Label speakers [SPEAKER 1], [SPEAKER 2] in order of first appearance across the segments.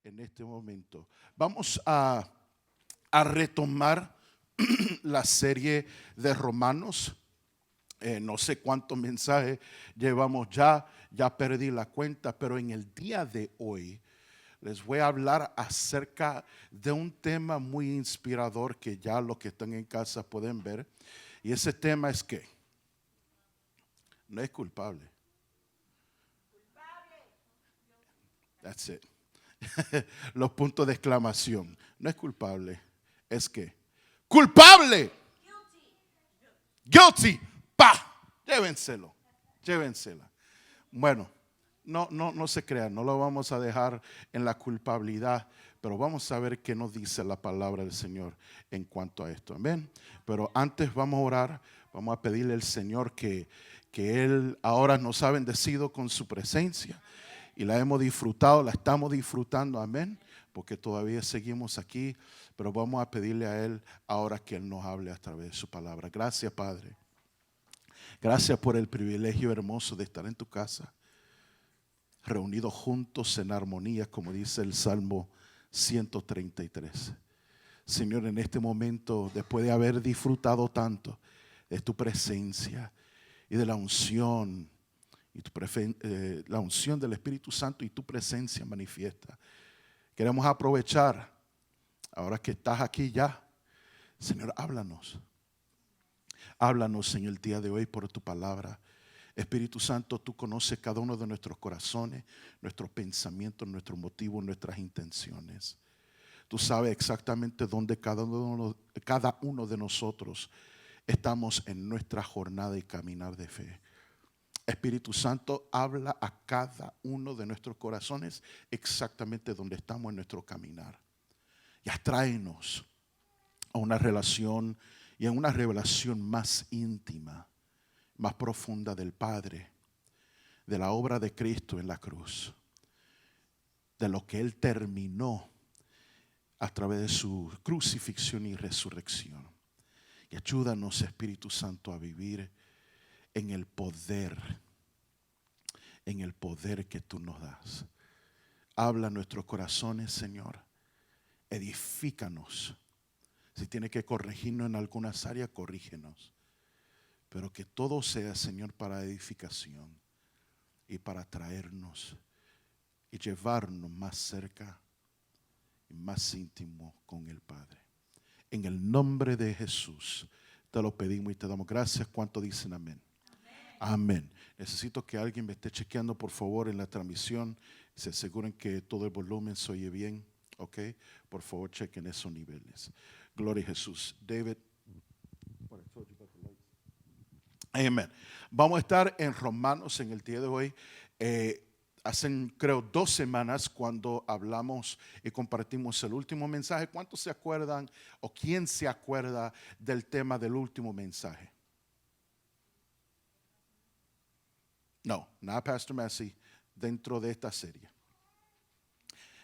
[SPEAKER 1] en este momento. Vamos a retomar la serie de Romanos. No sé cuántos mensajes llevamos ya perdí la cuenta, pero en el día de hoy les voy a hablar acerca de un tema muy inspirador que ya los que están en casa pueden ver. Y ese tema es que no es culpable. That's it. Los puntos de exclamación. No es culpable, es que culpable. Guilty. Pa. Llévensela. Bueno, no se crean, no lo vamos a dejar en la culpabilidad, pero vamos a ver qué nos dice la palabra del Señor en cuanto a esto. Amén. Pero antes vamos a orar, vamos a pedirle al Señor que Él ahora nos ha bendecido con su presencia y la hemos disfrutado, la estamos disfrutando. Amén. Porque todavía seguimos aquí, pero vamos a pedirle a Él ahora que Él nos hable a través de su palabra. Gracias, Padre. Gracias por el privilegio hermoso de estar en tu casa, reunidos juntos en armonía, como dice el Salmo 133. Señor, en este momento, después de haber disfrutado tanto de tu presencia y de la unción, la unción del Espíritu Santo y tu presencia manifiesta, queremos aprovechar, ahora que estás aquí ya, Señor, háblanos. Háblanos, Señor, el día de hoy por tu palabra. Espíritu Santo, tú conoces cada uno de nuestros corazones, nuestros pensamientos, nuestros motivos, nuestras intenciones. Tú sabes exactamente dónde cada uno de nosotros estamos en nuestra jornada y caminar de fe. Espíritu Santo, habla a cada uno de nuestros corazones exactamente donde estamos en nuestro caminar. Y atráenos a una relación y a una revelación más íntima, más profunda del Padre, de la obra de Cristo en la cruz, de lo que Él terminó a través de su crucifixión y resurrección. Y ayúdanos, Espíritu Santo, a vivir en el poder que tú nos das. Habla a nuestros corazones, Señor. Edifícanos. Si tiene que corregirnos en algunas áreas, corrígenos. Pero que todo sea, Señor, para edificación y para traernos y llevarnos más cerca y más íntimo con el Padre. En el nombre de Jesús te lo pedimos y te damos gracias. ¿Cuánto dicen amén? Amén. Necesito que alguien me esté chequeando, por favor, en la transmisión. Se aseguren que todo el volumen se oye bien. Ok, por favor, chequen esos niveles. Gloria a Jesús. David. Amén. Vamos a estar en Romanos en el día de hoy. Hace creo 2 semanas cuando hablamos y compartimos el último mensaje. ¿Cuántos se acuerdan o quién se acuerda del tema del último mensaje? No, nada Pastor Messi, dentro de esta serie,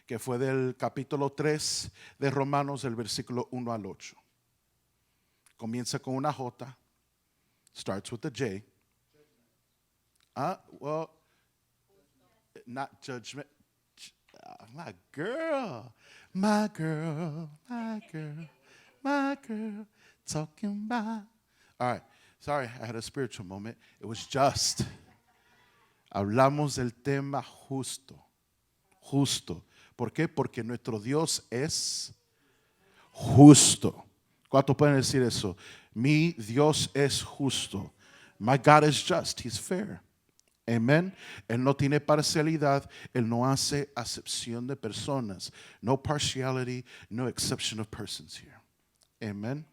[SPEAKER 1] que fue del capítulo 3 de Romanos, del versículo 1 al 8. Comienza con una J, starts with a J. Well, not judgment. My girl, talking about. All right, sorry, I had a spiritual moment. It was just. Hablamos del tema justo. ¿Por qué? Porque nuestro Dios es justo. ¿Cuántos pueden decir eso? Mi Dios es justo. My God is just. He's fair. Amen. Él no tiene parcialidad. Él no hace acepción de personas. No partiality, no exception of persons here. Amen.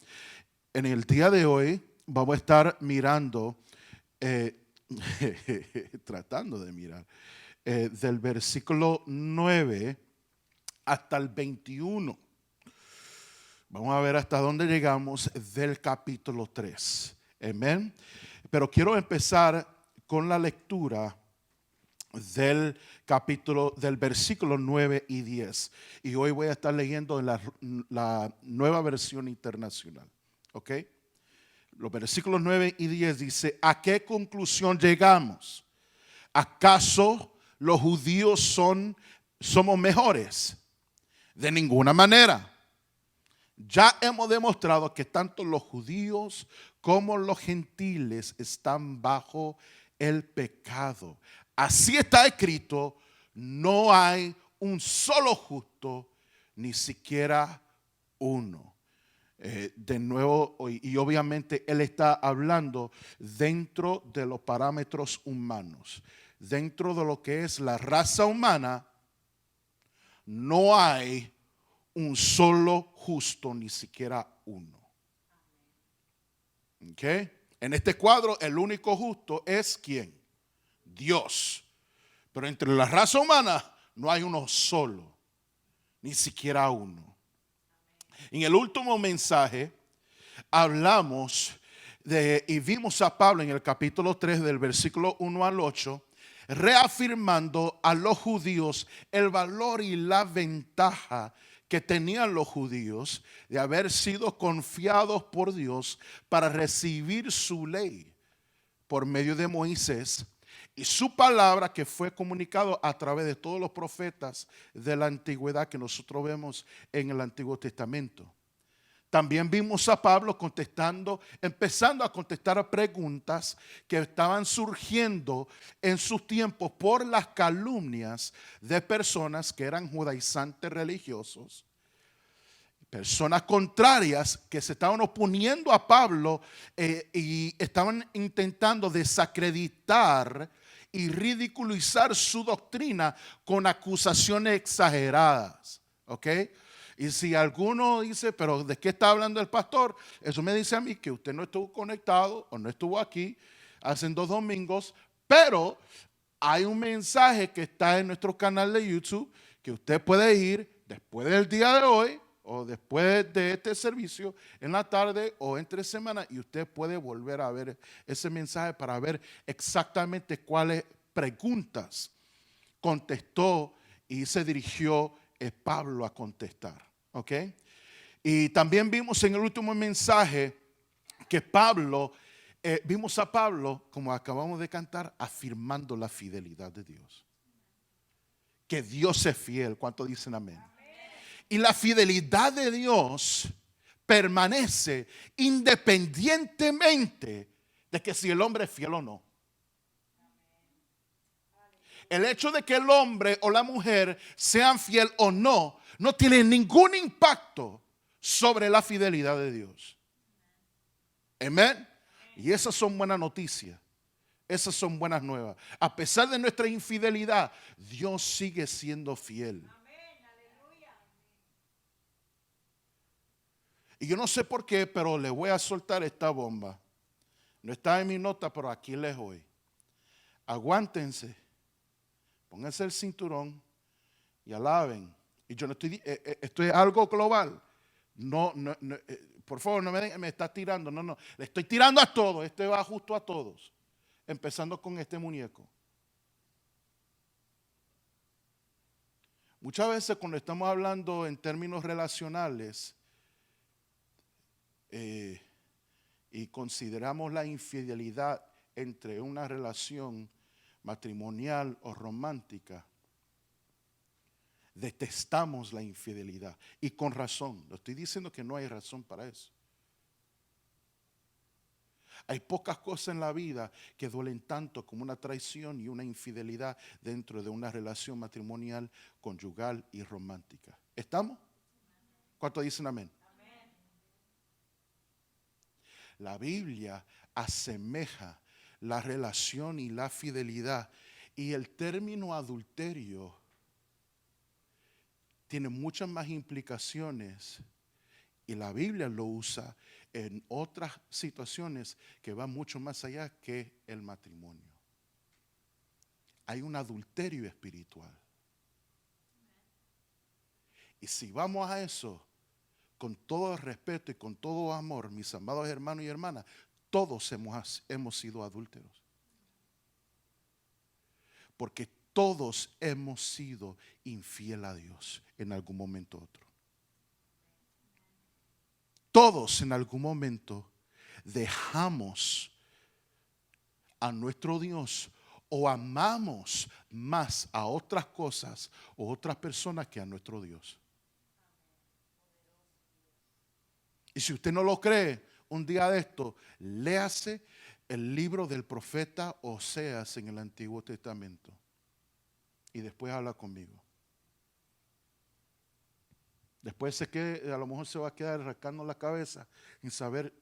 [SPEAKER 1] En el día de hoy vamos a estar mirando, tratando de mirar, del versículo 9 hasta el 21. Vamos a ver hasta dónde llegamos del capítulo 3. Amén. Pero quiero empezar con la lectura del capítulo, del versículo 9 y 10. Y hoy voy a estar leyendo en la nueva versión internacional. ¿Ok? Los versículos 9 y 10 dice: ¿a qué conclusión llegamos? ¿Acaso los judíos somos mejores? De ninguna manera. Ya hemos demostrado que tanto los judíos como los gentiles están bajo el pecado. Así está escrito, no hay un solo justo, ni siquiera uno. De nuevo, y obviamente él está hablando dentro de los parámetros humanos. Dentro de lo que es la raza humana, no hay un solo justo, ni siquiera uno. ¿Ok? En este cuadro, el único justo es ¿quién? Dios. Pero entre la raza humana no hay uno solo, ni siquiera uno. En el último mensaje hablamos y vimos a Pablo en el capítulo 3 del versículo 1 al 8, reafirmando a los judíos el valor y la ventaja que tenían los judíos de haber sido confiados por Dios para recibir su ley por medio de Moisés y su palabra que fue comunicado a través de todos los profetas de la antigüedad que nosotros vemos en el Antiguo Testamento. También vimos a Pablo empezando a contestar a preguntas que estaban surgiendo en sus tiempos por las calumnias de personas que eran judaizantes religiosos, personas contrarias que se estaban oponiendo a Pablo y estaban intentando desacreditar y ridiculizar su doctrina con acusaciones exageradas. ¿Ok? Y si alguno dice, pero ¿de qué está hablando el pastor? Eso me dice a mí que usted no estuvo conectado o no estuvo aquí hace 2 domingos, pero hay un mensaje que está en nuestro canal de YouTube que usted puede ir después del día de hoy o después de este servicio en la tarde o entre semana y usted puede volver a ver ese mensaje para ver exactamente cuáles preguntas contestó y se dirigió Pablo a contestar. ¿Ok? Y también vimos en el último mensaje que vimos a Pablo, como acabamos de cantar, afirmando la fidelidad de Dios. Que Dios es fiel. ¿Cuánto dicen amén? Y la fidelidad de Dios permanece independientemente de que si el hombre es fiel o no. El hecho de que el hombre o la mujer sean fiel o no, no tiene ningún impacto sobre la fidelidad de Dios. Amén. Y esas son buenas noticias. Esas son buenas nuevas. A pesar de nuestra infidelidad, Dios sigue siendo fiel. Y yo no sé por qué, pero le voy a soltar esta bomba. No está en mi nota, pero aquí les voy. Aguántense. Pónganse el cinturón y alaben. Y yo no estoy, esto es algo global. No, por favor, no me está tirando. No, le estoy tirando a todos. Este va justo a todos. Empezando con este muñeco. Muchas veces cuando estamos hablando en términos relacionales y consideramos la infidelidad entre una relación matrimonial o romántica, detestamos la infidelidad y con razón. No estoy diciendo que no hay razón para eso. Hay pocas cosas en la vida que duelen tanto como una traición y una infidelidad dentro de una relación matrimonial, conyugal y romántica. ¿Estamos? ¿Cuántos dicen amén? Amén. La Biblia asemeja la relación y la fidelidad y el término adulterio tiene muchas más implicaciones y la Biblia lo usa en otras situaciones que van mucho más allá que el matrimonio. Hay un adulterio espiritual. Y si vamos a eso, con todo respeto y con todo amor, mis amados hermanos y hermanas, todos hemos sido adúlteros. Porque todos hemos sido infiel a Dios en algún momento u otro. Todos en algún momento dejamos a nuestro Dios o amamos más a otras cosas o otras personas que a nuestro Dios. Y si usted no lo cree, un día de esto, léase el libro del profeta Oseas en el Antiguo Testamento. Y después habla conmigo. Después a lo mejor se va a quedar rascando la cabeza sin saber,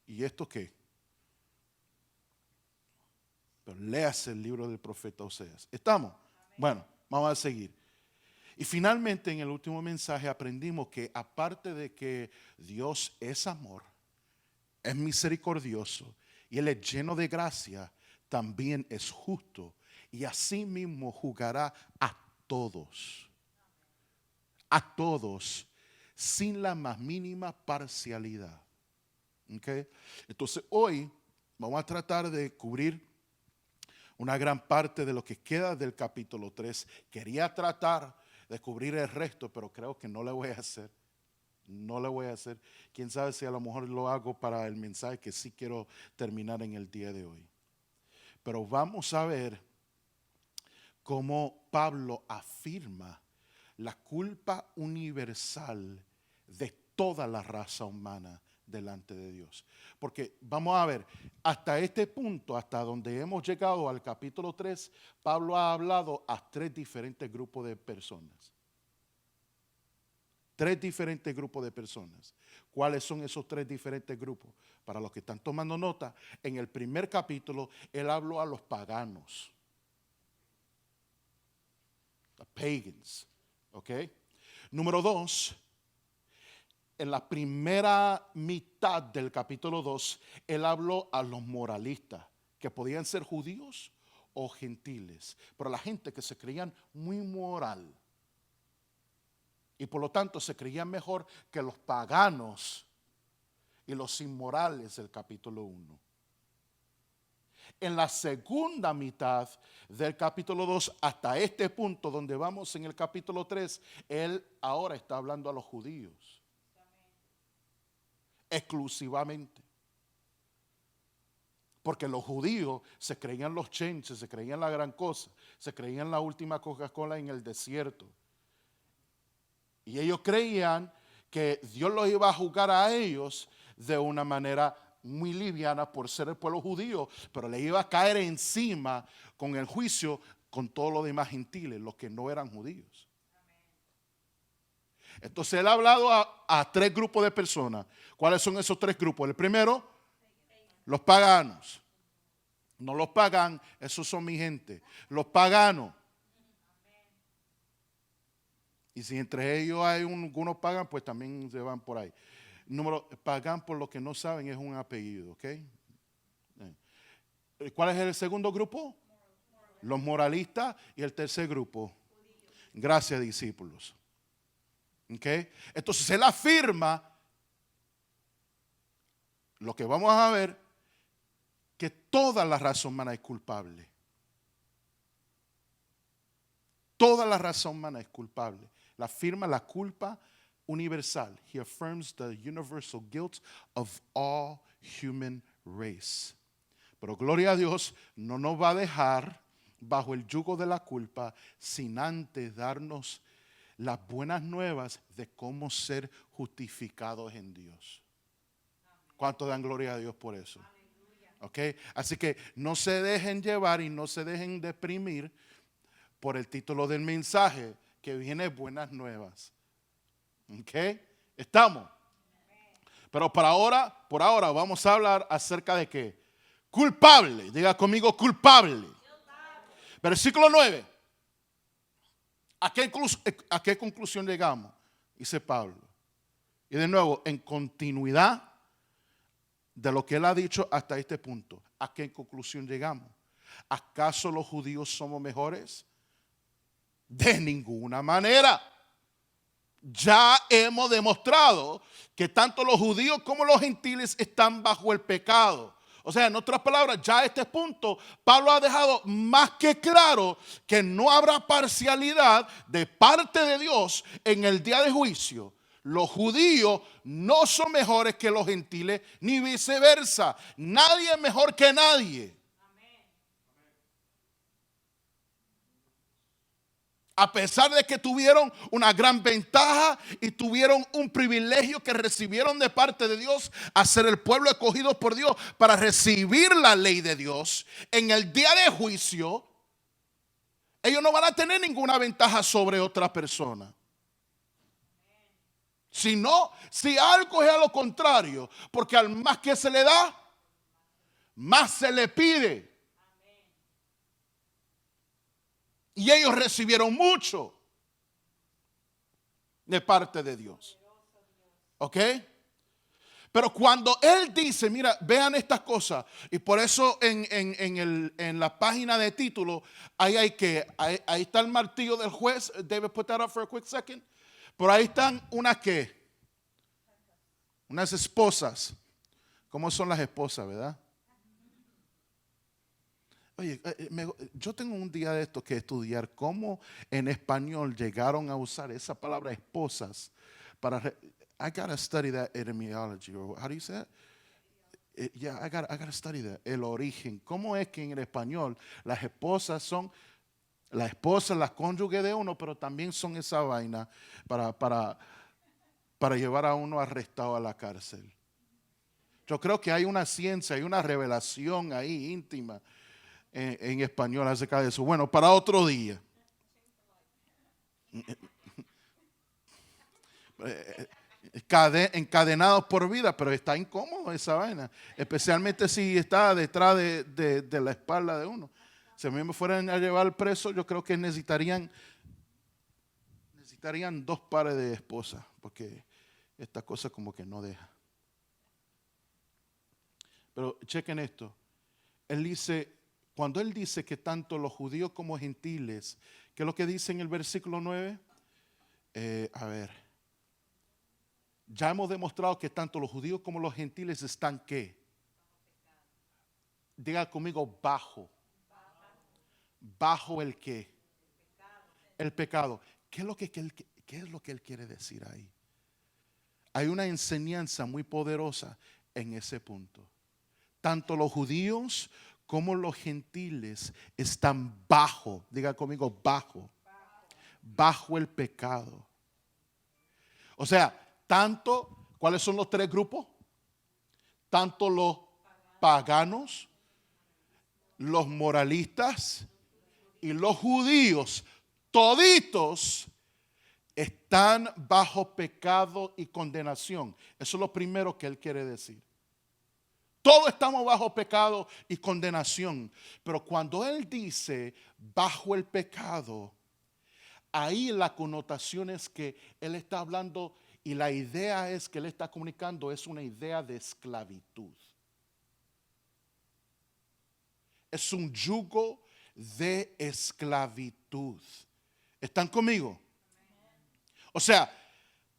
[SPEAKER 1] ¿y esto qué? Pero léase el libro del profeta Oseas. ¿Estamos? Amén. Bueno, vamos a seguir. Y finalmente en el último mensaje aprendimos que aparte de que Dios es amor, es misericordioso y Él es lleno de gracia, también es justo y así mismo juzgará a todos, sin la más mínima parcialidad. ¿Okay? Entonces hoy vamos a tratar de cubrir una gran parte de lo que queda del capítulo 3. Quería tratar de cubrir el resto, pero creo que no le voy a hacer. No le voy a hacer. Quién sabe si a lo mejor lo hago para el mensaje que sí quiero terminar en el día de hoy. Pero vamos a ver cómo Pablo afirma la culpa universal de toda la raza humana delante de Dios. Porque vamos a ver, hasta este punto, hasta donde hemos llegado al capítulo 3, Pablo ha hablado a 3 diferentes grupos de personas. 3 diferentes grupos de personas. ¿Cuáles son esos 3 diferentes grupos? Para los que están tomando nota, en el primer capítulo, él habló a los paganos. The pagans. ¿Ok? Número 2, en la primera mitad del capítulo 2, él habló a los moralistas, que podían ser judíos o gentiles, pero la gente que se creían muy moral. Y por lo tanto se creían mejor que los paganos y los inmorales del capítulo 1. En la segunda mitad del capítulo 2 hasta este punto donde vamos en el capítulo 3, él ahora está hablando a los judíos. Exclusivamente. Porque los judíos se creían los chenches, se creían la gran cosa, se creían la última Coca-Cola en el desierto. Y ellos creían que Dios los iba a juzgar a ellos de una manera muy liviana por ser el pueblo judío, pero le iba a caer encima con el juicio con todos los demás gentiles, los que no eran judíos. Entonces él ha hablado a 3 grupos de personas. ¿Cuáles son esos 3 grupos? El primero, los paganos. No los pagan, esos son mi gente. Los paganos. Y si entre ellos hay algunos pagan, pues también se van por ahí. Pagan, por lo que no saben, es un apellido, ¿ok? ¿Cuál es el segundo grupo? Los moralistas. Y el tercer grupo, gracias, discípulos. ¿Ok? Entonces él afirma lo que vamos a ver, que toda la raza humana es culpable. Toda la raza humana es culpable. La afirma la culpa universal. He affirms the universal guilt of all human race. Pero gloria a Dios, no nos va a dejar bajo el yugo de la culpa sin antes darnos las buenas nuevas de cómo ser justificados en Dios. ¿Cuánto dan gloria a Dios por eso? ¿Okay? Así que no se dejen llevar y no se dejen deprimir por el título del mensaje, que viene buenas nuevas. ¿Ok? ¿Estamos? Pero por ahora vamos a hablar acerca de qué. Culpable. Diga conmigo, culpable. Versículo 9. ¿A qué conclusión llegamos? Dice Pablo. Y de nuevo, en continuidad de lo que él ha dicho hasta este punto. ¿A qué conclusión llegamos? ¿Acaso los judíos somos mejores? De ninguna manera. Ya hemos demostrado que tanto los judíos como los gentiles están bajo el pecado. O sea, en otras palabras, ya a este punto, Pablo ha dejado más que claro que no habrá parcialidad de parte de Dios en el día de juicio. Los judíos no son mejores que los gentiles, ni viceversa. Nadie es mejor que nadie. A pesar de que tuvieron una gran ventaja y tuvieron un privilegio que recibieron de parte de Dios, a ser el pueblo escogido por Dios para recibir la ley de Dios, en el día de juicio, ellos no van a tener ninguna ventaja sobre otra persona. Sino, si algo es a lo contrario, porque al más que se le da, más se le pide. Y ellos recibieron mucho de parte de Dios. ¿Ok? Pero cuando Él dice, mira, vean estas cosas, y por eso en la página de título, ahí está el martillo del juez. David, put that up for a quick second. Por ahí están unas esposas. ¿Cómo son las esposas, verdad? Oye, yo tengo un día de esto que estudiar cómo en español llegaron a usar esa palabra esposas para... I gotta study that etymology, or how do you say it? Yeah, I gotta study that. El origen. ¿Cómo es que en el español las esposas son las esposas, las cónyuges de uno, pero también son esa vaina para llevar a uno arrestado a la cárcel? Yo creo que hay una ciencia, hay una revelación ahí íntima en español acerca de eso. Bueno, para otro día. Encadenados por vida, pero está incómodo esa vaina, especialmente si está detrás de la espalda de uno. Si a mí me fueran a llevar preso, yo creo que necesitarían 2 pares de esposas, porque esta cosa como que no deja. Pero chequen esto. Cuando él dice que tanto los judíos como gentiles, ¿qué es lo que dice en el versículo 9? A ver. Ya hemos demostrado que tanto los judíos como los gentiles están ¿qué? Diga conmigo, bajo. ¿Bajo el qué? El pecado. ¿Qué es lo que él quiere decir ahí? Hay una enseñanza muy poderosa en ese punto. Tanto los judíos como los gentiles están bajo, diga conmigo, bajo el pecado. O sea, ¿cuáles son los 3 grupos? Tanto los paganos, los moralistas y los judíos, toditos están bajo pecado y condenación. Eso es lo primero que él quiere decir. Todos estamos bajo pecado y condenación. Pero cuando él dice bajo el pecado, ahí la connotación es que él está hablando y la idea es que él está comunicando es una idea de esclavitud. Es un yugo de esclavitud. ¿Están conmigo? O sea,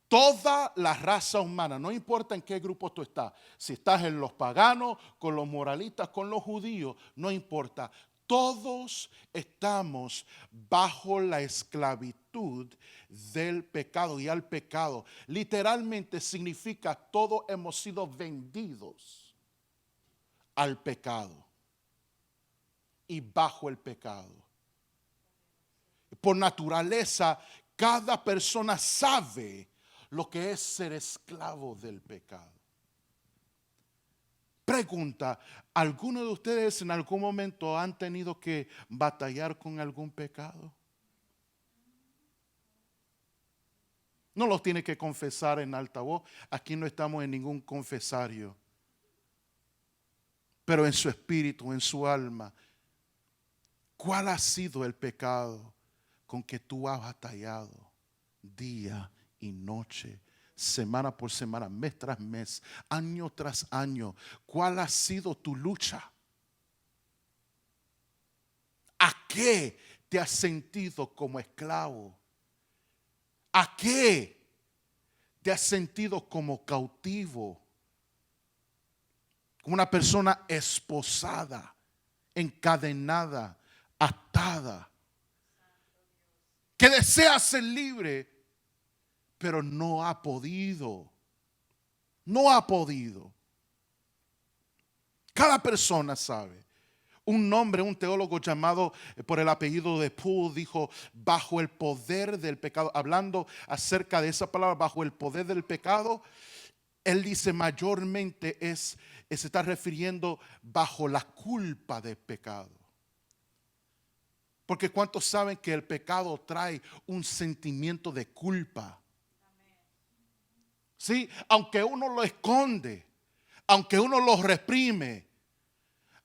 [SPEAKER 1] toda la raza humana, no importa en qué grupo tú estás, si estás en los paganos, con los moralistas, con los judíos, no importa. Todos estamos bajo la esclavitud del pecado y al pecado. Literalmente significa todos hemos sido vendidos al pecado y bajo el pecado. Por naturaleza, cada persona sabe lo que es ser esclavo del pecado. Pregunta, ¿alguno de ustedes en algún momento han tenido que batallar con algún pecado? No los tiene que confesar en alta voz. Aquí no estamos en ningún confesario. Pero en su espíritu, en su alma, ¿cuál ha sido el pecado con que tú has batallado día y noche, semana por semana, mes tras mes, año tras año? ¿Cuál ha sido tu lucha? ¿A qué te has sentido como esclavo? ¿A qué te has sentido como cautivo? Como una persona esposada, encadenada, atada, que desea ser libre, pero no ha podido. No ha podido. Cada persona sabe. Un nombre, un teólogo llamado por el apellido de Poole dijo, bajo el poder del pecado, hablando acerca de esa palabra, bajo el poder del pecado, él dice mayormente se está refiriendo bajo la culpa del pecado. Porque ¿cuántos saben que el pecado trae un sentimiento de culpa? Sí, aunque uno lo esconde, aunque uno lo reprime,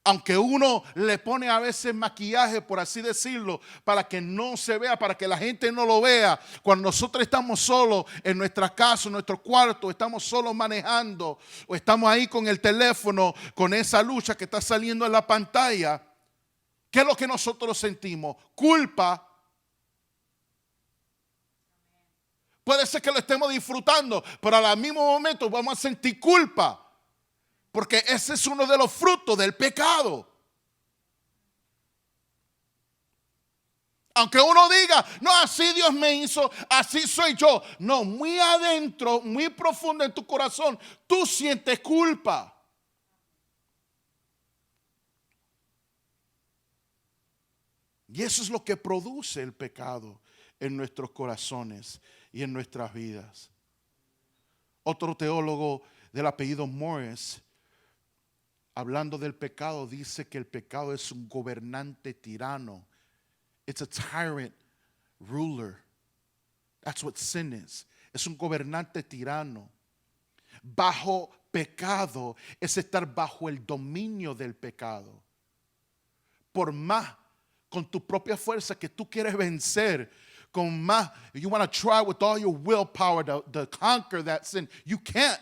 [SPEAKER 1] aunque uno le pone a veces maquillaje, por así decirlo, para que no se vea, para que la gente no lo vea. Cuando nosotros estamos solos en nuestra casa, en nuestro cuarto, estamos solos manejando, o estamos ahí con el teléfono, con esa lucha que está saliendo en la pantalla, ¿qué es lo que nosotros sentimos? Culpa. Puede ser que lo estemos disfrutando, pero al mismo momento vamos a sentir culpa. Porque ese es uno de los frutos del pecado. Aunque uno diga, no, así Dios me hizo, así soy yo. No, muy adentro, muy profundo en tu corazón, tú sientes culpa. Y eso es lo que produce el pecado en nuestros corazones y en nuestras vidas. Otro teólogo del apellido Morris, hablando del pecado, dice que el pecado es un gobernante tirano. It's a tyrant ruler. That's what sin is. Es un gobernante tirano. Bajo pecado es estar bajo el dominio del pecado. Por más con tu propia fuerza que tú quieres vencer, con más, you want to try with all your willpower to conquer that sin. You can't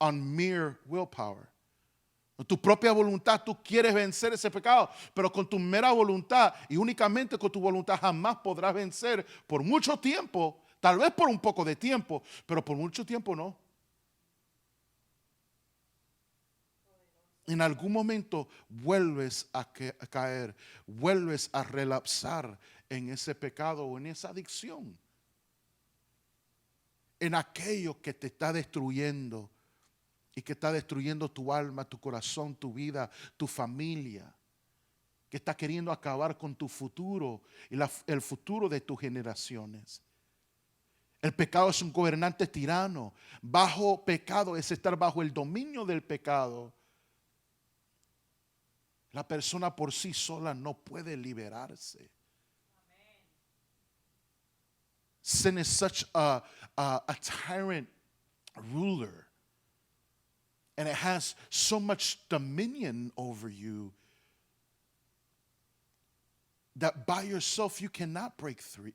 [SPEAKER 1] on mere willpower. Con tu propia voluntad tú quieres vencer ese pecado, pero con tu mera voluntad y únicamente con tu voluntad jamás podrás vencer por mucho tiempo, tal vez por un poco de tiempo, pero por mucho tiempo no. En algún momento vuelves a caer, vuelves a relapsar en ese pecado o en esa adicción, en aquello que te está destruyendo. Y que está destruyendo tu alma, tu corazón, tu vida, tu familia. Que está queriendo acabar con tu futuro y el futuro de tus generaciones. El pecado es un gobernante tirano. Bajo pecado es estar bajo el dominio del pecado. La persona por sí sola no puede liberarse. Sin is such a tyrant ruler. And it has so much dominion over you that by yourself you cannot break free.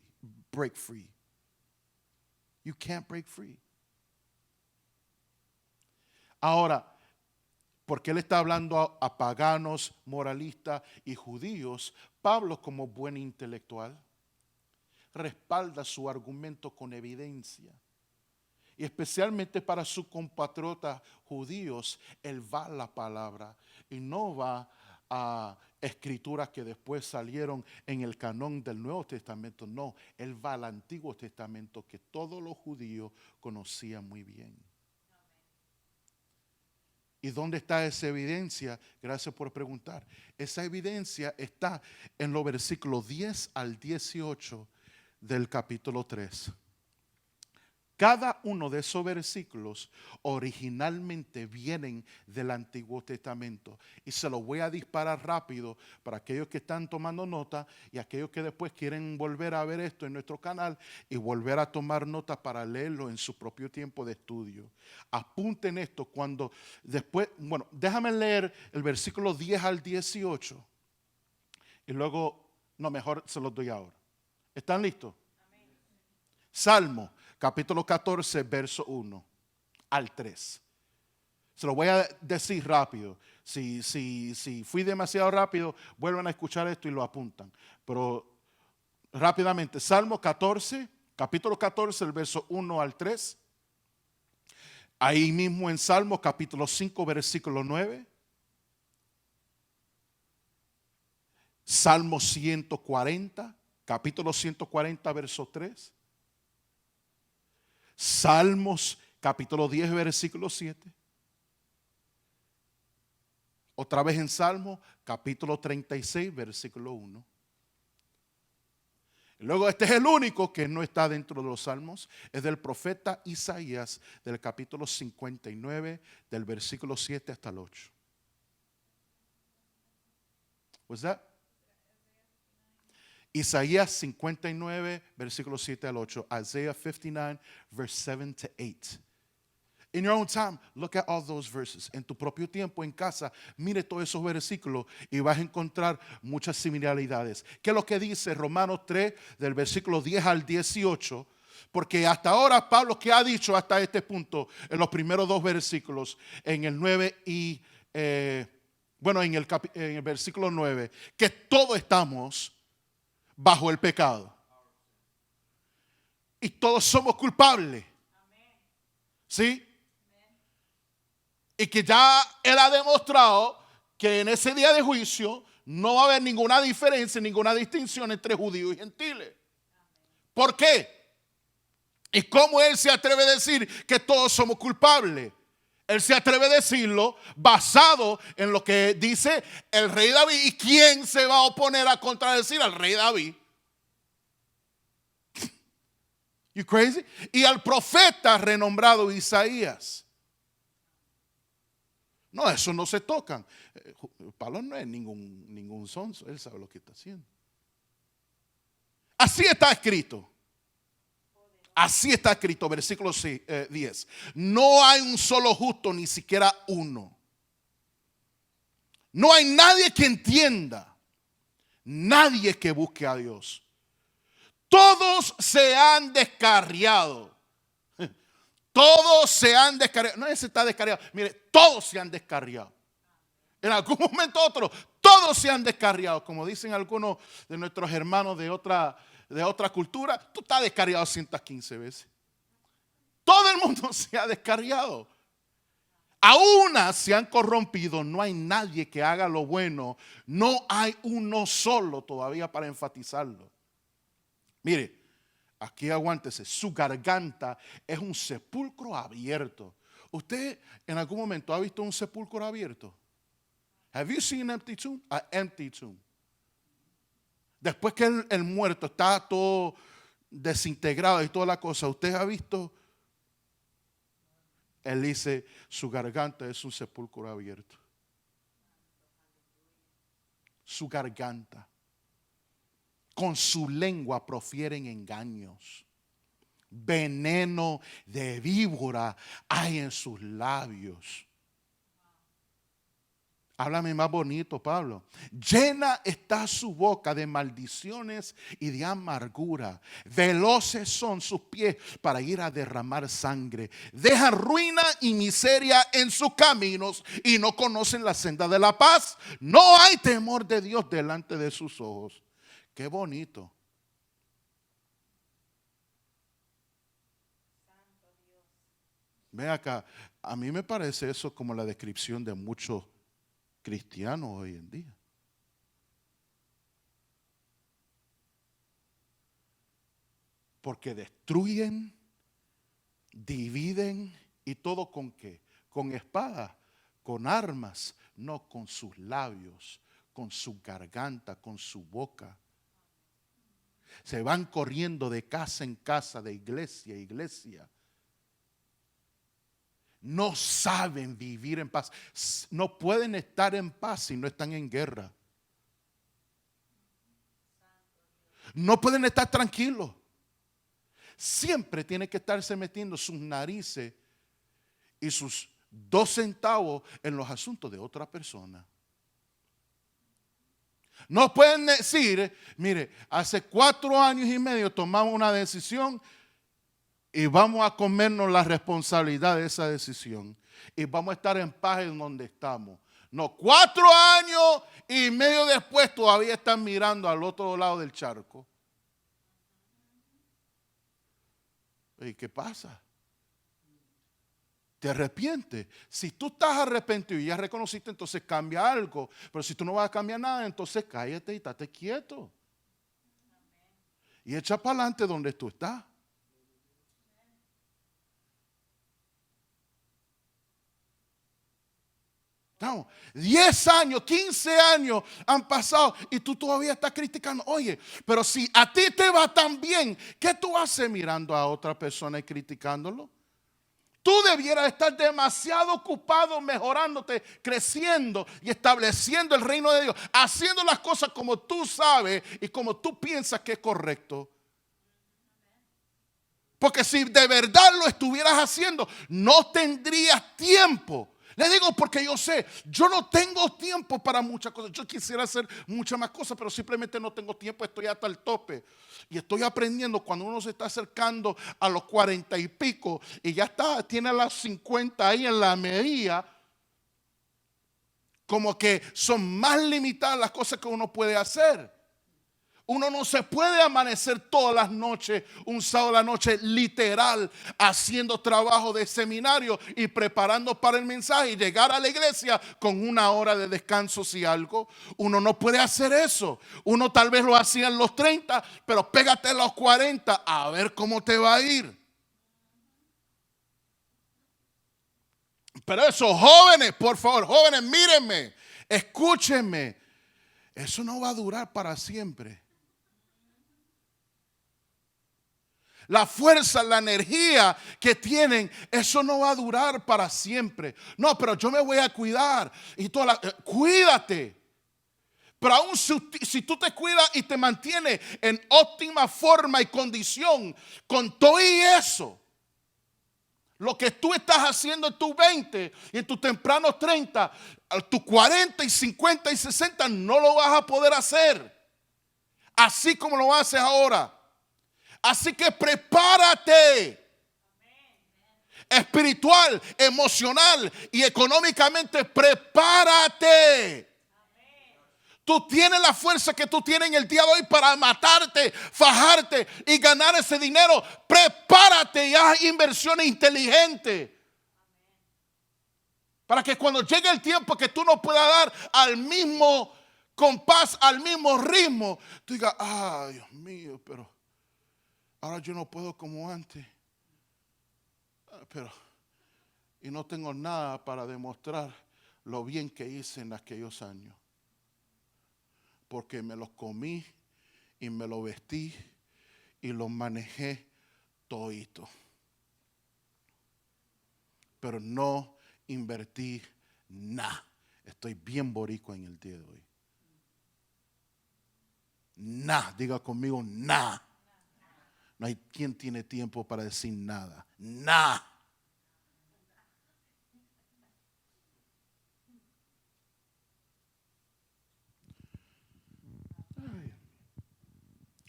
[SPEAKER 1] You can't break free. Ahora, porque él está hablando a paganos, moralistas y judíos, Pablo, como buen intelectual, respalda su argumento con evidencia. Y especialmente para sus compatriotas judíos, él va a la palabra y no va a escrituras que después salieron en el canón del Nuevo Testamento. No, él va al Antiguo Testamento que todos los judíos conocían muy bien. ¿Y dónde está esa evidencia? Gracias por preguntar. Esa evidencia está en los versículos 10 al 18 del capítulo 3. Cada uno de esos versículos originalmente vienen del Antiguo Testamento. Y se los voy a disparar rápido para aquellos que están tomando nota y aquellos que después quieren volver a ver esto en nuestro canal y volver a tomar nota para leerlo en su propio tiempo de estudio. Apunten esto cuando después, bueno, déjame leer el versículo 10 al 18 y luego, no, mejor se los doy ahora. ¿Están listos? Amén. Salmo. Capítulo 14, verso 1 al 3. Se lo voy a decir rápido. Si fui demasiado rápido, vuelvan a escuchar esto y lo apuntan. Pero rápidamente, Salmo 14, capítulo 14, el verso 1 al 3. Ahí mismo en Salmo capítulo 5, versículo 9. Salmo 140, capítulo 140, verso 3. Salmos capítulo 10 versículo 7. Otra vez en Salmo, capítulo 36, versículo 1. Luego este es el único que no está dentro de los salmos, es del profeta Isaías, del capítulo 59, del versículo 7 hasta el 8. What's that? Isaías 59, versículo 7 al 8. Isaiah 59, verse 7 to 8. In your own time, look at all those verses. En tu propio tiempo, en casa, mire todos esos versículos y vas a encontrar muchas similaridades. ¿Qué es lo que dice Romanos 3, del versículo 10 al 18? Porque hasta ahora Pablo, ¿qué ha dicho hasta este punto? En los primeros dos versículos, en el 9 y, en el versículo 9, que todos estamos bajo el pecado. Y todos somos culpables. ¿Sí? Y que ya él ha demostrado que en ese día de juicio no va a haber ninguna diferencia, ninguna distinción entre judíos y gentiles. ¿Por qué? ¿Y cómo él se atreve a decir que todos somos culpables? Él se atreve a decirlo basado en lo que dice el rey David. ¿Y quién se va a oponer a contradecir al rey David? You crazy? Y al profeta renombrado Isaías. No, eso no se tocan. Pablo no es ningún sonso. Él sabe lo que está haciendo. Así está escrito. Así está escrito, versículo 10. No hay un solo justo, ni siquiera uno. No hay nadie que entienda. Nadie que busque a Dios. Todos se han descarriado. Todos se han descarriado. No, ese está descarriado. Mire, todos se han descarriado. En algún momento u otro, todos se han descarriado. Como dicen algunos de nuestros hermanos de otra cultura, tú estás descarriado 115 veces. Todo el mundo se ha descarriado. A unas se han corrompido. No hay nadie que haga lo bueno. No hay uno solo todavía para enfatizarlo. Mire. Aquí aguántese, su garganta es un sepulcro abierto. ¿Usted en algún momento ha visto un sepulcro abierto? Have you seen an empty tomb? An empty tomb. Después que el muerto está todo desintegrado y toda la cosa, ¿usted ha visto? Él dice, su garganta es un sepulcro abierto. Su garganta. Con su lengua profieren engaños. Veneno de víbora hay en sus labios. Háblame más bonito, Pablo. Llena está su boca de maldiciones y de amargura. Veloces son sus pies para ir a derramar sangre. Dejan ruina y miseria en sus caminos y no conocen la senda de la paz. No hay temor de Dios delante de sus ojos. Qué bonito. Ven acá, a mí me parece eso como la descripción de muchos cristianos hoy en día. Porque destruyen, dividen y todo con qué? Con espadas, con armas, no con sus labios, con su garganta, con su boca. Se van corriendo de casa en casa, de iglesia a iglesia. No saben vivir en paz. No pueden estar en paz si no están en guerra. No pueden estar tranquilos. Siempre tienen que estarse metiendo sus narices y sus 2 centavos en los asuntos de otra persona. No pueden decir, mire, hace 4 años y medio tomamos una decisión y vamos a comernos la responsabilidad de esa decisión. Y vamos a estar en paz en donde estamos. No, 4 años y medio después todavía están mirando al otro lado del charco. ¿Y qué pasa? Te arrepientes. Si tú estás arrepentido y ya reconociste, entonces cambia algo. Pero si tú no vas a cambiar nada, entonces cállate y estate quieto. Y echa para adelante donde tú estás. No, 10 años, 15 años han pasado y tú todavía estás criticando. Oye, pero si a ti te va tan bien, ¿qué tú haces mirando a otra persona y criticándolo? Tú debieras estar demasiado ocupado mejorándote, creciendo y estableciendo el reino de Dios, haciendo las cosas como tú sabes y como tú piensas que es correcto. Porque si de verdad lo estuvieras haciendo, no tendrías tiempo. Le digo porque yo sé, yo no tengo tiempo para muchas cosas. Yo quisiera hacer muchas más cosas, pero simplemente no tengo tiempo, estoy hasta el tope. Y estoy aprendiendo cuando uno se está acercando a los 40 y pico y ya está, tiene las 50 ahí en la medida, como que son más limitadas las cosas que uno puede hacer. Uno no se puede amanecer todas las noches, un sábado a la noche, literal, haciendo trabajo de seminario y preparando para el mensaje y llegar a la iglesia con una hora de descanso si algo. Uno no puede hacer eso. Uno tal vez lo hacía en los 30, pero pégate a los 40 a ver cómo te va a ir. Pero esos jóvenes, por favor, jóvenes, mírenme, escúchenme. Eso no va a durar para siempre. La fuerza, la energía que tienen, eso no va a durar para siempre. No, pero yo me voy a cuidar. Y cuídate. Pero aún si tú te cuidas y te mantienes en óptima forma y condición, con todo y eso, lo que tú estás haciendo en tus 20 y en tus tempranos 30, a tus 40 y 50 y 60, no lo vas a poder hacer. Así como lo haces ahora. Así que prepárate. Espiritual, emocional y económicamente, prepárate. Tú tienes la fuerza que tú tienes en el día de hoy para matarte, fajarte y ganar ese dinero. Prepárate y haz inversiones inteligentes. Para que cuando llegue el tiempo que tú no puedas dar al mismo compás, al mismo ritmo, tú digas, ay, Dios mío, pero ahora yo no puedo como antes. Pero, y no tengo nada para demostrar lo bien que hice en aquellos años. Porque me los comí y me los vestí y los manejé todito. Pero no invertí nada. Estoy bien boricua en el día de hoy. Nada, diga conmigo, nada. No hay quien tiene tiempo para decir nada. Nada.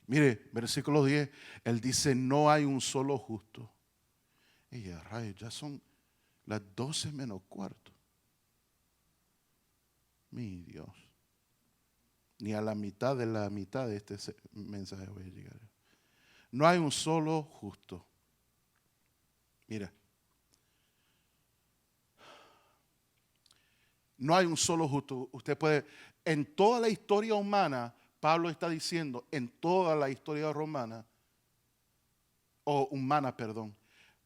[SPEAKER 1] Mire, versículo 10, él dice, no hay un solo justo. Y a rayos, ya son las 12 menos cuarto. Mi Dios. Ni a la mitad de este mensaje voy a llegar. No hay un solo justo. Mira. No hay un solo justo. Usted puede, en toda la historia humana, Pablo está diciendo, en toda la historia romana, o humana, perdón,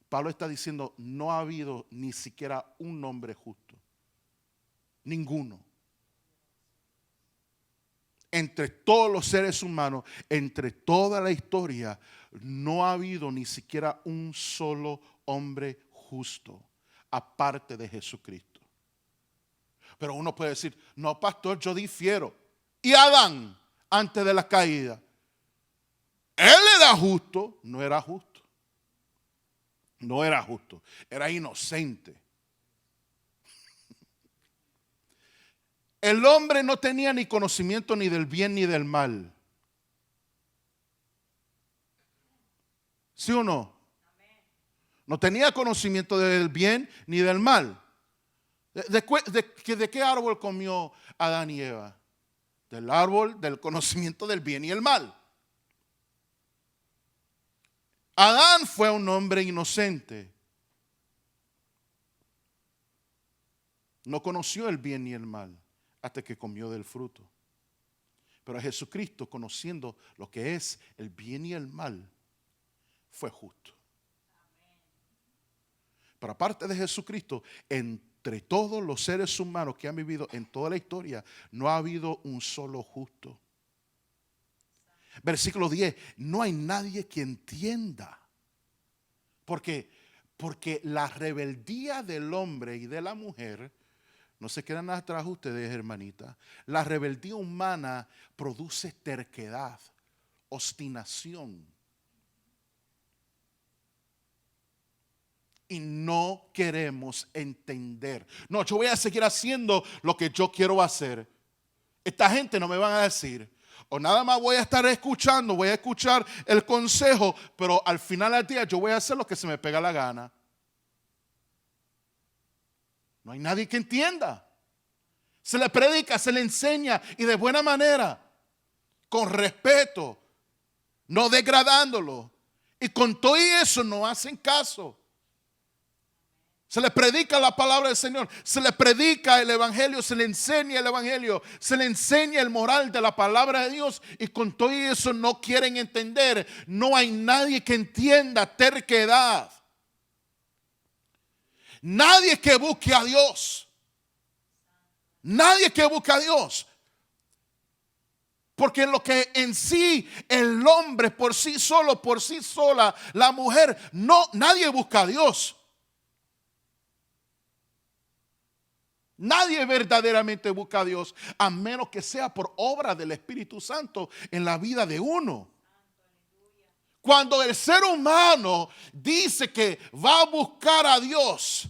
[SPEAKER 1] Pablo está diciendo, no ha habido ni siquiera un hombre justo. Ninguno. Entre todos los seres humanos, entre toda la historia, no ha habido ni siquiera un solo hombre justo, aparte de Jesucristo. Pero uno puede decir, no, pastor, yo difiero. Y Adán, antes de la caída, él era justo, no era justo. No era justo, era inocente. El hombre no tenía ni conocimiento ni del bien ni del mal. ¿Sí o no? No tenía conocimiento del bien ni del mal. ¿De qué árbol comió Adán y Eva? Del árbol del conocimiento del bien y el mal. Adán fue un hombre inocente. No conoció el bien ni el mal hasta que comió del fruto. Pero Jesucristo, conociendo lo que es el bien y el mal, fue justo. Pero aparte de Jesucristo, en entre todos los seres humanos que han vivido en toda la historia, no ha habido un solo justo. Versículo 10, no hay nadie que entienda. Porque la rebeldía del hombre y de la mujer, no se quedan atrás ustedes, hermanitas. La rebeldía humana produce terquedad, obstinación. Y no queremos entender. No, yo voy a seguir haciendo lo que yo quiero hacer. Esta gente no me van a decir. O nada más voy a estar escuchando, voy a escuchar el consejo, pero al final del día yo voy a hacer lo que se me pega la gana. No hay nadie que entienda. Se le predica, se le enseña y de buena manera, con respeto, no degradándolo. Y con todo eso no hacen caso. Se le predica la palabra del Señor, se le predica el evangelio, se le enseña el evangelio, se le enseña el moral de la palabra de Dios y con todo eso no quieren entender. No hay nadie que entienda, terquedad. Nadie que busque a Dios. Nadie que busque a Dios. Porque en lo que en sí el hombre por sí solo, por sí sola, la mujer, no, nadie busca a Dios. Nadie verdaderamente busca a Dios a menos que sea por obra del Espíritu Santo en la vida de uno. Cuando el ser humano dice que va a buscar a Dios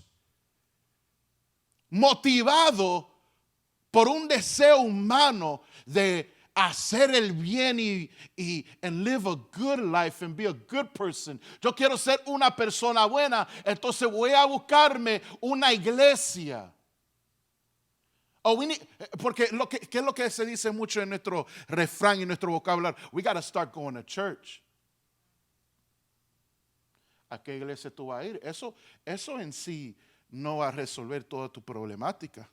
[SPEAKER 1] motivado por un deseo humano de hacer el bien y live a good life and be a good person. Yo quiero ser una persona buena, entonces voy a buscarme una iglesia. Porque ¿qué es lo que se dice mucho en nuestro refrán y nuestro vocabulario? We got to start going to church. ¿A qué iglesia tú vas a ir? Eso en sí no va a resolver toda tu problemática.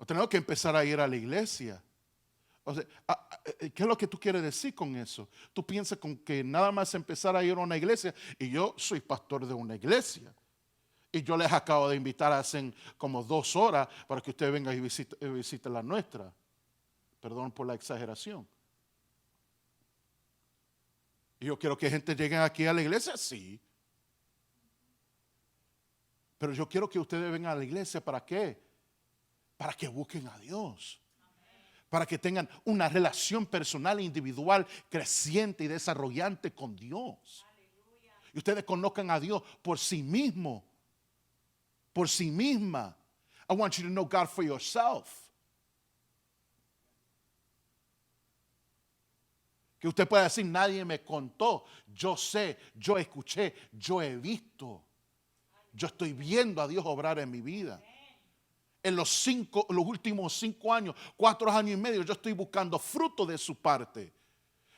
[SPEAKER 1] Tenemos que empezar a ir a la iglesia. O sea, ¿qué es lo que tú quieres decir con eso? Tú piensas con que nada más empezar a ir a una iglesia, y yo soy pastor de una iglesia. Y yo les acabo de invitar hace como 2 horas para que usted venga y visite la nuestra. Perdón por la exageración. Y yo quiero que gente llegue aquí a la iglesia, sí. Pero yo quiero que ustedes vengan a la iglesia, ¿para qué? Para que busquen a Dios. Para que tengan una relación personal e individual creciente y desarrollante con Dios. Y ustedes conozcan a Dios por sí mismo. Por sí misma. I want you to know God for yourself. Que usted pueda decir, nadie me contó. Yo sé, yo escuché, yo he visto. Yo estoy viendo a Dios obrar en mi vida. En los últimos 5 años, 4 años y medio, yo estoy buscando fruto de su parte.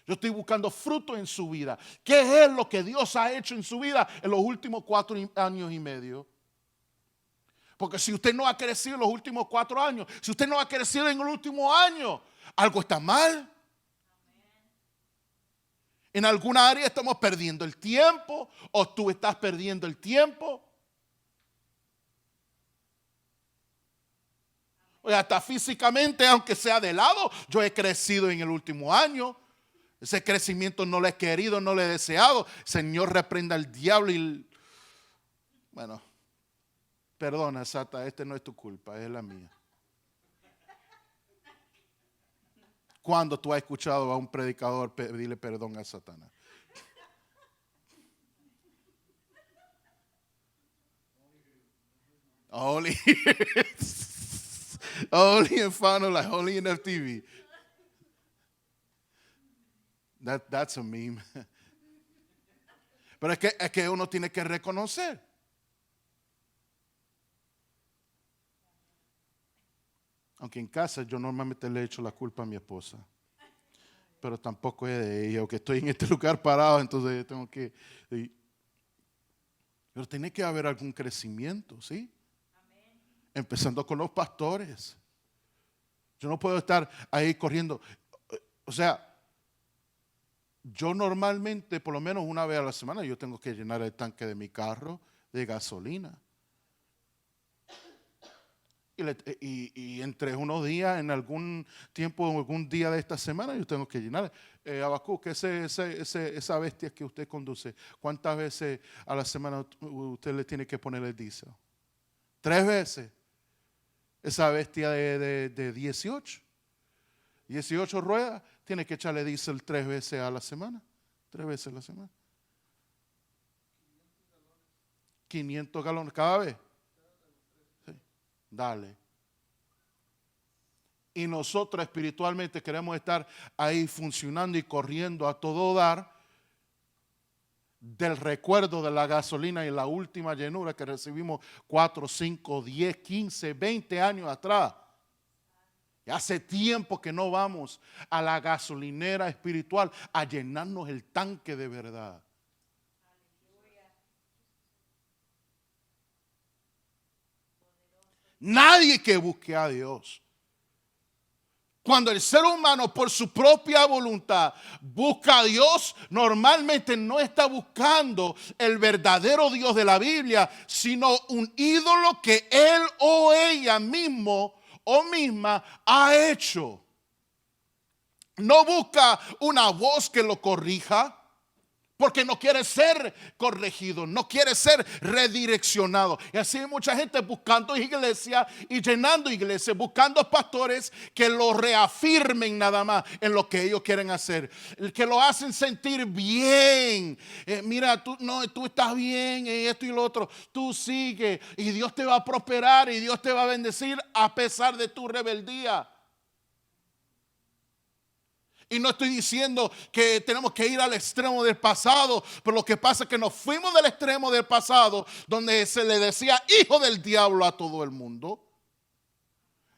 [SPEAKER 1] Yo estoy buscando fruto en su vida. ¿Qué es lo que Dios ha hecho en su vida en los últimos 4 años y medio? Porque si usted no ha crecido en los últimos 4 años, si usted no ha crecido en el último año, algo está mal. En alguna área estamos perdiendo el tiempo, o tú estás perdiendo el tiempo. O hasta físicamente, aunque sea de lado, yo he crecido en el último año. Ese crecimiento no lo he querido, no lo he deseado. Señor, reprenda al diablo y... Bueno, perdona, Sata, no es tu culpa, es la mía. ¿Cuándo tú has escuchado a un predicador pedirle perdón a Satanás? Only in Fano, like only in FTV. That's a meme. Pero es que uno tiene que reconocer. Aunque en casa yo normalmente le echo la culpa a mi esposa. Pero tampoco es de ella. Aunque estoy en este lugar parado, entonces tengo que... Pero tiene que haber algún crecimiento, ¿sí? Amén. Empezando con los pastores. Yo no puedo estar ahí corriendo. O sea, yo normalmente, por lo menos una vez a la semana, yo tengo que llenar el tanque de mi carro de gasolina. Y entre unos días, en algún tiempo, en algún día de esta semana, yo tengo que llenar. Habacuc, esa bestia que usted conduce, ¿cuántas veces a la semana usted le tiene que poner el diésel? 3 veces. Esa bestia de 18 ruedas, tiene que echarle diésel 3 veces a la semana. 3 veces a la semana. 500 galones cada vez. Sí. Dale. Y nosotros espiritualmente queremos estar ahí funcionando y corriendo a todo dar del recuerdo de la gasolina y la última llenura que recibimos 4, 5, 10, 15, 20 años atrás. Y hace tiempo que no vamos a la gasolinera espiritual a llenarnos el tanque de verdad. Nadie que busque a Dios. Cuando el ser humano por su propia voluntad busca a Dios, normalmente no está buscando el verdadero Dios de la Biblia, sino un ídolo que él o ella mismo o misma ha hecho. No busca una voz que lo corrija, porque no quiere ser corregido, no quiere ser redireccionado. Y así hay mucha gente buscando iglesia y llenando iglesias, buscando pastores que lo reafirmen nada más en lo que ellos quieren hacer, que lo hacen sentir bien. Mira, tú estás bien en esto y lo otro, tú sigue y Dios te va a prosperar y Dios te va a bendecir a pesar de tu rebeldía. Y no estoy diciendo que tenemos que ir al extremo del pasado, pero lo que pasa es que nos fuimos del extremo del pasado, donde se le decía hijo del diablo a todo el mundo.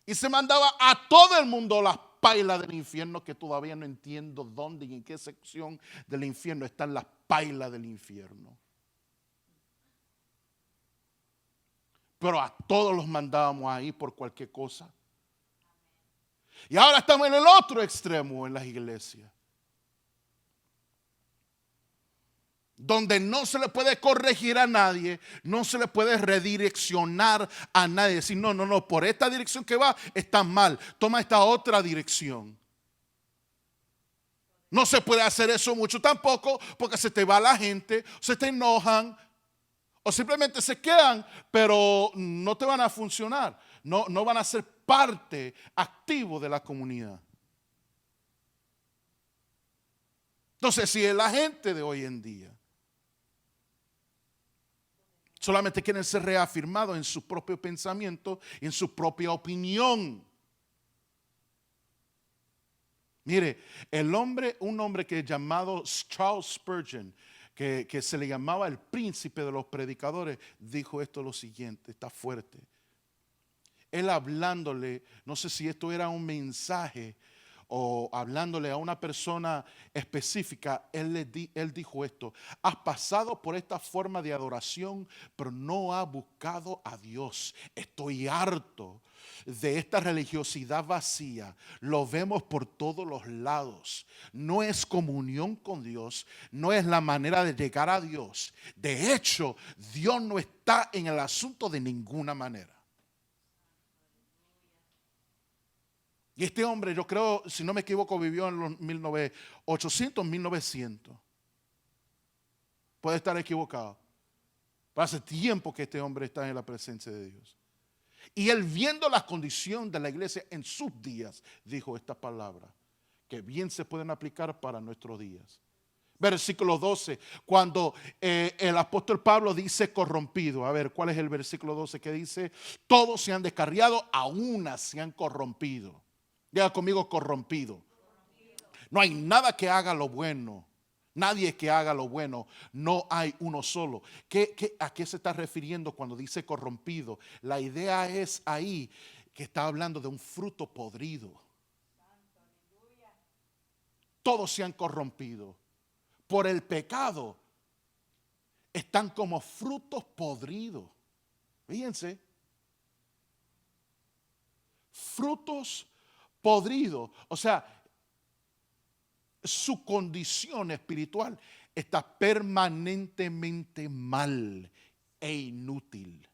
[SPEAKER 1] Y se mandaba a todo el mundo las pailas del infierno, que todavía no entiendo dónde y en qué sección del infierno están las pailas del infierno. Pero a todos los mandábamos ahí por cualquier cosa. Y ahora estamos en el otro extremo en las iglesias, donde no se le puede corregir a nadie, no se le puede redireccionar a nadie. Decir, no, por esta dirección que va está mal, toma esta otra dirección. No se puede hacer eso mucho tampoco, porque se te va la gente, se te enojan, o simplemente se quedan, pero no te van a funcionar, no van a ser parte activo de la comunidad. Entonces, si es la gente de hoy en día, solamente quieren ser reafirmados en su propio pensamiento y en su propia opinión. Mire, un hombre que es llamado Charles Spurgeon, que se le llamaba el príncipe de los predicadores, dijo esto lo siguiente, está fuerte. Él hablándole, no sé si esto era un mensaje o hablándole a una persona específica, él dijo esto: has pasado por esta forma de adoración, pero no has buscado a Dios. Estoy harto de esta religiosidad vacía. Lo vemos por todos los lados. No es comunión con Dios, no es la manera de llegar a Dios. De hecho, Dios no está en el asunto de ninguna manera. Y este hombre, yo creo, si no me equivoco, vivió en los 1800, 1900. Puede estar equivocado. Pero hace tiempo que este hombre está en la presencia de Dios. Y él, viendo la condición de la iglesia en sus días, dijo esta palabra, que bien se pueden aplicar para nuestros días. Versículo 12, cuando el apóstol Pablo dice corrompido. A ver, ¿cuál es el versículo 12 que dice? Todos se han descarriado, a una se han corrompido. Diga conmigo, corrompido. No hay nada que haga lo bueno. Nadie que haga lo bueno. No hay uno solo. ¿A qué se está refiriendo cuando dice corrompido? La idea es ahí que está hablando de un fruto podrido. Todos se han corrompido. Por el pecado están como frutos podridos. Fíjense. Frutos podrido, o sea, su condición espiritual está permanentemente mal e inútil.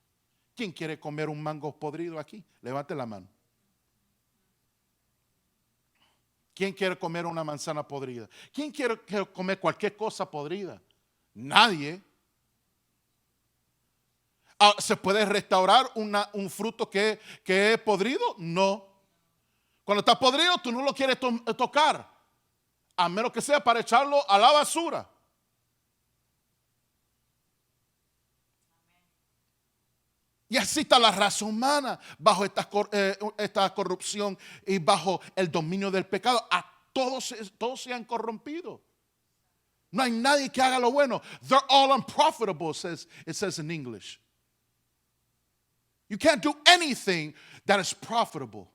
[SPEAKER 1] ¿Quién quiere comer un mango podrido aquí? Levante la mano. ¿Quién quiere comer una manzana podrida? ¿Quién quiere comer cualquier cosa podrida? Nadie. ¿Se puede restaurar un fruto que es podrido? No. Cuando está podrido, tú no lo quieres tocar, a menos que sea para echarlo a la basura. Y así está la raza humana bajo esta corrupción y bajo el dominio del pecado. A todos se han corrompido. No hay nadie que haga lo bueno. They're all unprofitable, it says in English. You can't do anything that is profitable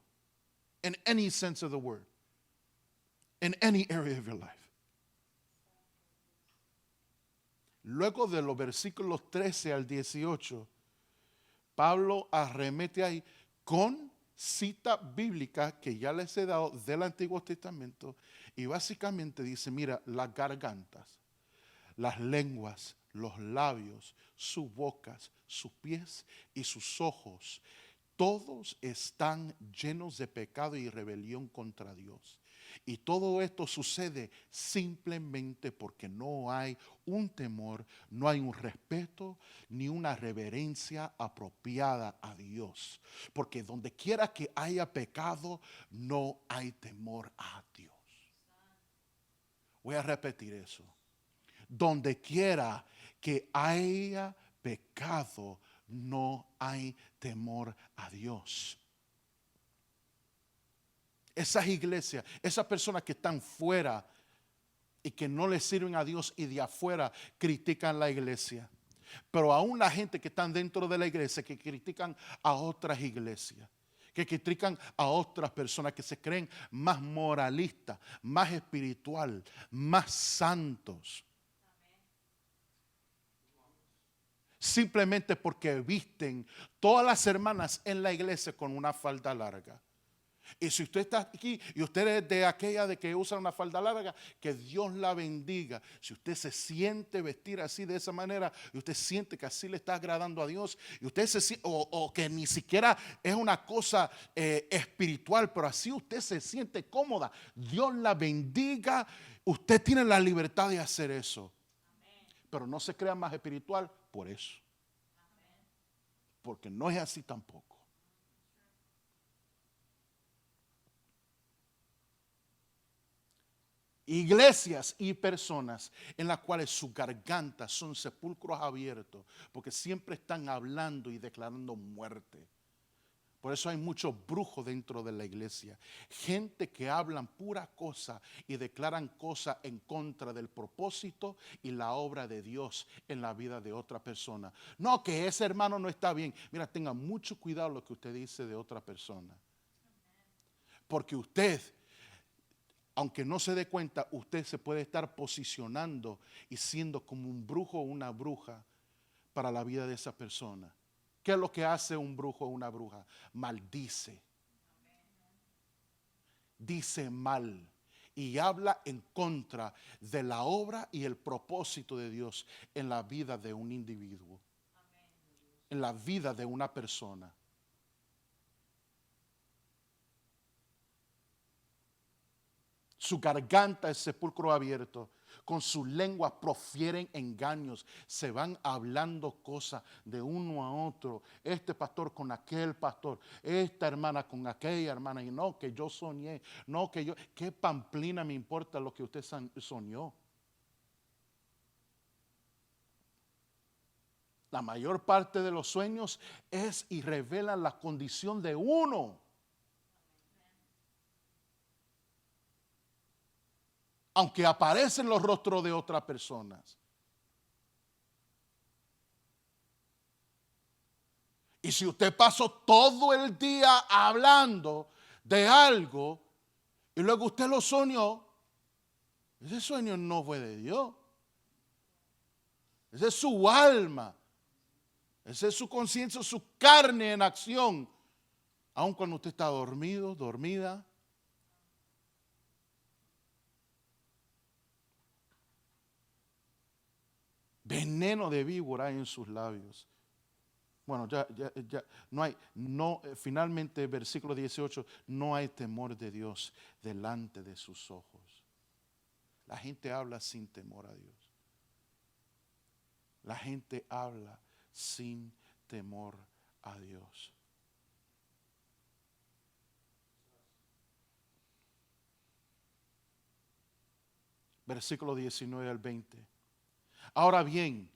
[SPEAKER 1] in any sense of the word, in any area of your life. Luego de los versículos 13 al 18, Pablo arremete ahí con cita bíblica que ya les he dado del Antiguo Testamento y básicamente dice, mira, las gargantas, las lenguas, los labios, sus bocas, sus pies y sus ojos, todos están llenos de pecado y rebelión contra Dios. Y todo esto sucede simplemente porque no hay un temor, no hay un respeto, ni una reverencia apropiada a Dios. Porque donde quiera que haya pecado, no hay temor a Dios. Voy a repetir eso. Donde quiera que haya pecado, no hay temor a Dios. Esas iglesias, esas personas que están fuera y que no le sirven a Dios y de afuera critican la iglesia. Pero aún la gente que están dentro de la iglesia que critican a otras iglesias, que critican a otras personas que se creen más moralistas, más espiritual, más santos. Simplemente porque visten todas las hermanas en la iglesia con una falda larga. Y si usted está aquí y usted es de aquella de que usa una falda larga, que Dios la bendiga. Si usted se siente vestir así de esa manera y usted siente que así le está agradando a Dios, y usted o que ni siquiera es una cosa espiritual, pero así usted se siente cómoda, Dios la bendiga. Usted tiene la libertad de hacer eso. Pero no se crea más espiritual por eso. Porque no es así tampoco. Iglesias y personas en las cuales sus gargantas son sepulcros abiertos, porque siempre están hablando y declarando muerte. Por eso hay muchos brujos dentro de la iglesia. Gente que hablan pura cosa y declaran cosas en contra del propósito y la obra de Dios en la vida de otra persona. No, que ese hermano no está bien. Mira, tenga mucho cuidado lo que usted dice de otra persona. Porque usted, aunque no se dé cuenta, usted se puede estar posicionando y siendo como un brujo o una bruja para la vida de esa persona. ¿Qué es lo que hace un brujo o una bruja? Maldice. Dice mal y habla en contra de la obra y el propósito de Dios en la vida de un individuo, en la vida de una persona. Su garganta es sepulcro abierto. Con sus lenguas profieren engaños. Se van hablando cosas de uno a otro. Este pastor con aquel pastor. Esta hermana con aquella hermana. Y no, que yo soñé. No, que yo. ¿Qué pamplina me importa lo que usted soñó? La mayor parte de los sueños es y revelan la condición de uno. Aunque aparecen los rostros de otras personas. Y si usted pasó todo el día hablando de algo y luego usted lo soñó, ese sueño no fue de Dios. Ese es su alma. Ese es su conciencia, su carne en acción. Aun cuando usted está dormido, dormida. Veneno de víbora hay en sus labios. Bueno, ya finalmente, versículo 18, no hay temor de Dios delante de sus ojos. La gente habla sin temor a Dios. La gente habla sin temor a Dios. Versículo 19 al 20. Ahora bien,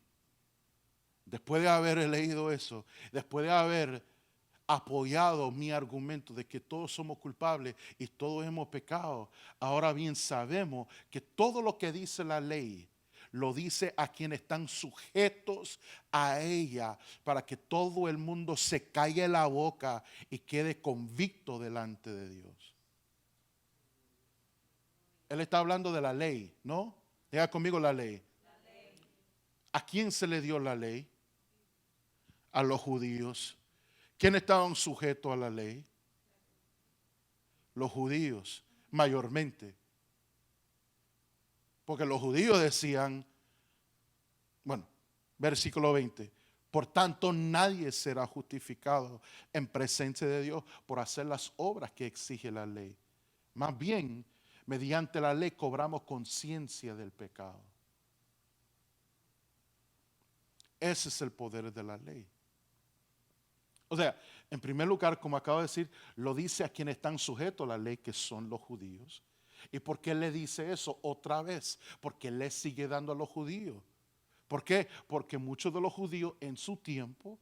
[SPEAKER 1] después de haber leído eso, después de haber apoyado mi argumento de que todos somos culpables y todos hemos pecado, ahora bien sabemos que todo lo que dice la ley lo dice a quienes están sujetos a ella, para que todo el mundo se calle la boca y quede convicto delante de Dios. Él está hablando de la ley, ¿no? Diga conmigo la ley. ¿A quién se le dio la ley? A los judíos. ¿Quiénes estaban sujetos a la ley? Los judíos, mayormente. Porque los judíos decían, bueno, versículo 20, por tanto nadie será justificado en presencia de Dios por hacer las obras que exige la ley. Más bien, mediante la ley cobramos conciencia del pecado. Ese es el poder de la ley. O sea, en primer lugar, como acabo de decir, lo dice a quienes están sujetos a la ley, que son los judíos. ¿Y por qué le dice eso otra vez? Porque le sigue dando a los judíos. ¿Por qué? Porque muchos de los judíos en su tiempo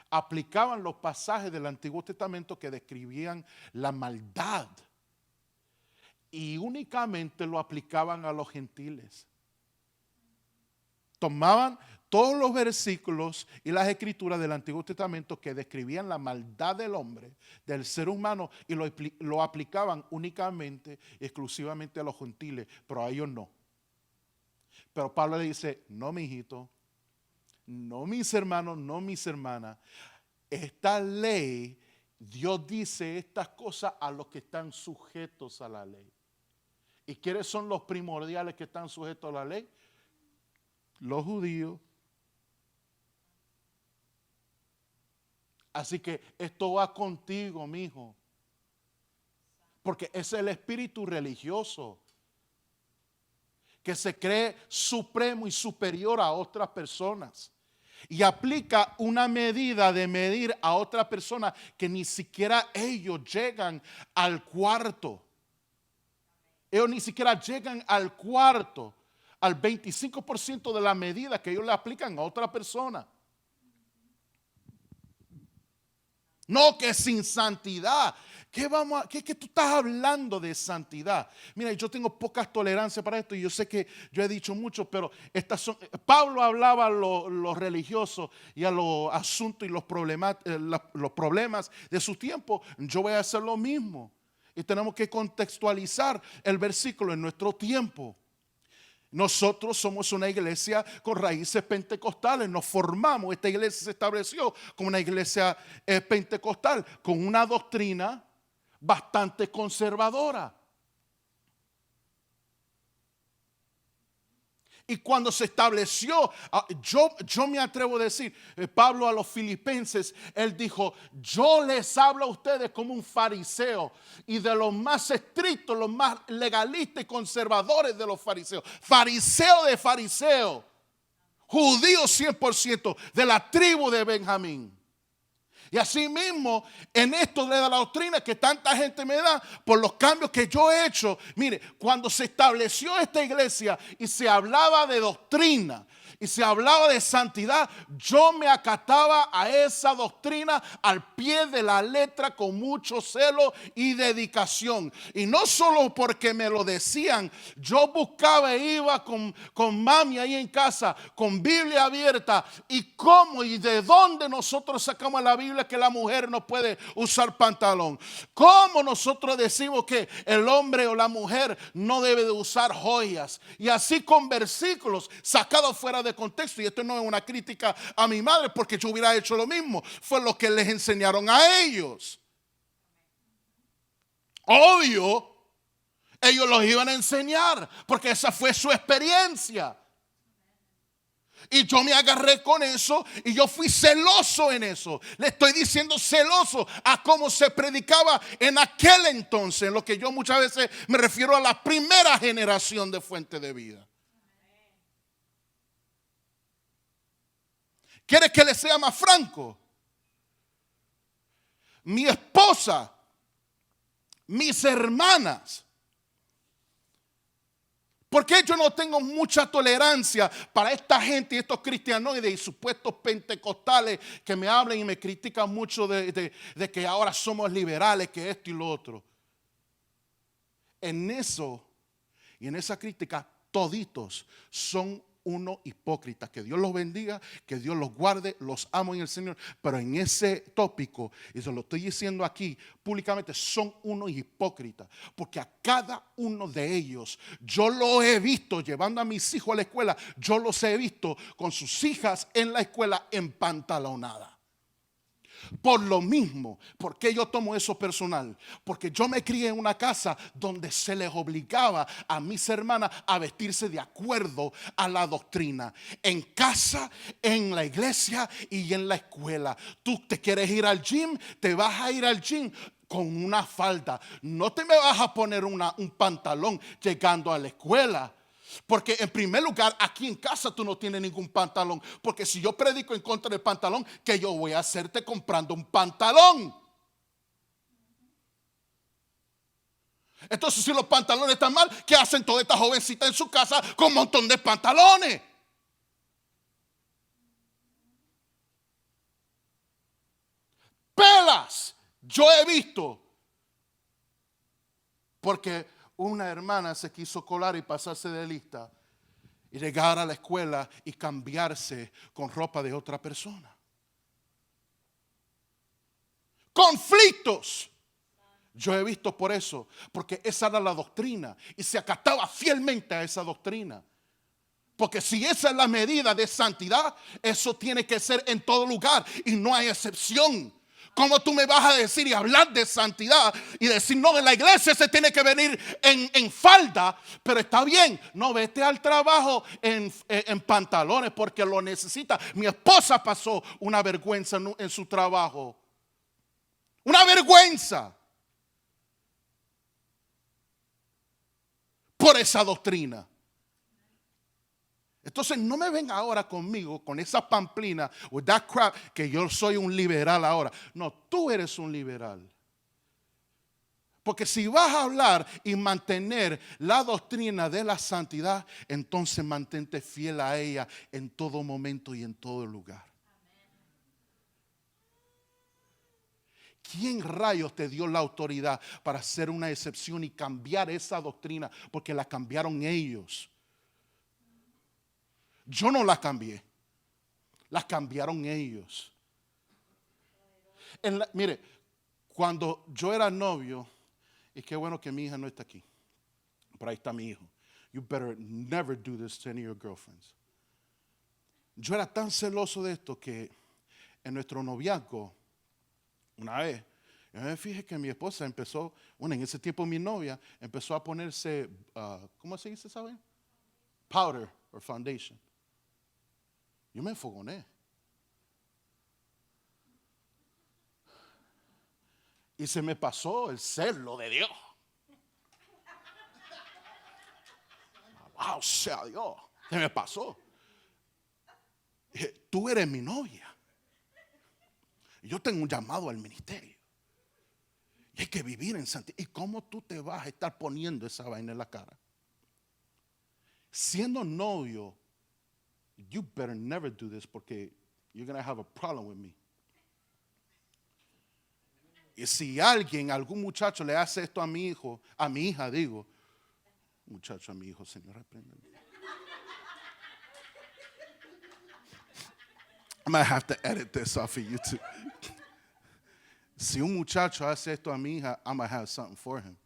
[SPEAKER 1] aplicaban los pasajes del Antiguo Testamento que describían la maldad y únicamente lo aplicaban a los gentiles. Tomaban todos los versículos y las escrituras del Antiguo Testamento que describían la maldad del hombre, del ser humano, y lo aplicaban únicamente, exclusivamente a los gentiles, pero a ellos no. Pero Pablo le dice, no, mi hijito, no mis hermanos, no mis hermanas. Esta ley, Dios dice estas cosas a los que están sujetos a la ley. ¿Y quiénes son los primordiales que están sujetos a la ley? Los judíos. Así que esto va contigo, mi hijo. Porque ese es el espíritu religioso que se cree supremo y superior a otras personas. Y aplica una medida de medir a otras personas que ni siquiera ellos llegan al cuarto. Ellos ni siquiera llegan al cuarto, al 25% de la medida que ellos le aplican a otra persona. No, que sin santidad. ¿Qué tú estás hablando de santidad? Mira, yo tengo pocas tolerancias para esto y yo sé que yo he dicho mucho, pero Pablo hablaba a los religiosos y a los asuntos y los problemas de su tiempo. Yo voy a hacer lo mismo. Y tenemos que contextualizar el versículo en nuestro tiempo. Nosotros somos una iglesia con raíces pentecostales, nos formamos, esta iglesia se estableció como una iglesia pentecostal, con una doctrina bastante conservadora. Y cuando se estableció, yo me atrevo a decir, Pablo a los filipenses, él dijo, yo les hablo a ustedes como un fariseo y de los más estrictos, los más legalistas y conservadores de los fariseos. Fariseo de fariseo, judío 100%, de la tribu de Benjamín. Y así mismo, en esto de la doctrina que tanta gente me da por los cambios que yo he hecho. Mire, cuando se estableció esta iglesia y se hablaba de doctrina y se hablaba de santidad, yo me acataba a esa doctrina al pie de la letra con mucho celo y dedicación. Y no solo porque me lo decían, yo buscaba e iba con mami ahí en casa, con Biblia abierta, y cómo y de dónde nosotros sacamos la Biblia que la mujer no puede usar pantalón. Cómo nosotros decimos que el hombre o la mujer no debe de usar joyas. Y así con versículos sacados fuera de contexto. Y esto no es una crítica a mi madre, porque yo hubiera hecho lo mismo. Fue lo que les enseñaron a ellos. Obvio, ellos los iban a enseñar porque esa fue su experiencia. Y yo me agarré con eso y yo fui celoso en eso. Le estoy diciendo celoso a cómo se predicaba en aquel entonces, en lo que yo muchas veces me refiero a la primera generación de Fuente de Vida. ¿Quieres que le sea más franco? Mi esposa, mis hermanas. ¿Por qué yo no tengo mucha tolerancia para esta gente y estos cristianoides y supuestos pentecostales que me hablan y me critican mucho de que ahora somos liberales, que esto y lo otro? En eso y en esa crítica toditos son unos hipócritas. Que Dios los bendiga, que Dios los guarde, los amo en el Señor. Pero en ese tópico, y se lo estoy diciendo aquí públicamente, son unos hipócritas. Porque a cada uno de ellos yo lo he visto llevando a mis hijos a la escuela. Yo los he visto con sus hijas en la escuela empantalonadas. Por lo mismo, ¿por qué yo tomo eso personal? Porque yo me crié en una casa donde se les obligaba a mis hermanas a vestirse de acuerdo a la doctrina. En casa, en la iglesia y en la escuela. Tú te quieres ir al gym, te vas a ir al gym con una falda. No te me vas a poner un pantalón llegando a la escuela. Porque en primer lugar, aquí en casa tú no tienes ningún pantalón. Porque si yo predico en contra del pantalón, ¿qué yo voy a hacerte comprando un pantalón? Entonces, si los pantalones están mal, ¿qué hacen todas estas jovencitas en su casa con un montón de pantalones? Pelas. Yo he visto. Porque una hermana se quiso colar y pasarse de lista y llegar a la escuela y cambiarse con ropa de otra persona. Conflictos. Yo he visto por eso, porque esa era la doctrina y se acataba fielmente a esa doctrina. Porque si esa es la medida de santidad, eso tiene que ser en todo lugar y no hay excepción. ¿Cómo tú me vas a decir y hablar de santidad y decir, no, en la iglesia se tiene que venir en falda? Pero está bien, no, vete al trabajo en pantalones porque lo necesita. Mi esposa pasó una vergüenza en su trabajo. Una vergüenza. Por esa doctrina. Entonces no me ven ahora conmigo con esa pamplina with that crap que yo soy un liberal ahora. No, tú eres un liberal. Porque si vas a hablar y mantener la doctrina de la santidad, entonces mantente fiel a ella en todo momento y en todo lugar. ¿Quién rayos te dio la autoridad para hacer una excepción y cambiar esa doctrina? Porque la cambiaron ellos. Yo no la cambié. La cambiaron ellos. Mire, cuando yo era novio, y qué bueno que mi hija no está aquí, pero ahí está mi hijo. You better never do this to any of your girlfriends. Yo era tan celoso de esto que en nuestro noviazgo, una vez, yo me fijé que mi esposa empezó, bueno, en ese tiempo mi novia empezó a ponerse, ¿cómo se dice, sabe? Powder or foundation. Yo me enfogoné. Y se me pasó el celo de Dios. Wow, sea Dios. Se me pasó. Dije, tú eres mi novia. Yo tengo un llamado al ministerio. Y hay que vivir en santidad. ¿Y cómo tú te vas a estar poniendo esa vaina en la cara? Siendo novio, you better never do this porque you're going to have a problem with me. Y si algún muchacho le hace esto a mi hijo, a mi hija, digo, muchacho, a mi hijo, Señor, repréndeme. I might have to edit this off of YouTube. Si un muchacho hace esto a mi hija, I might have something for him.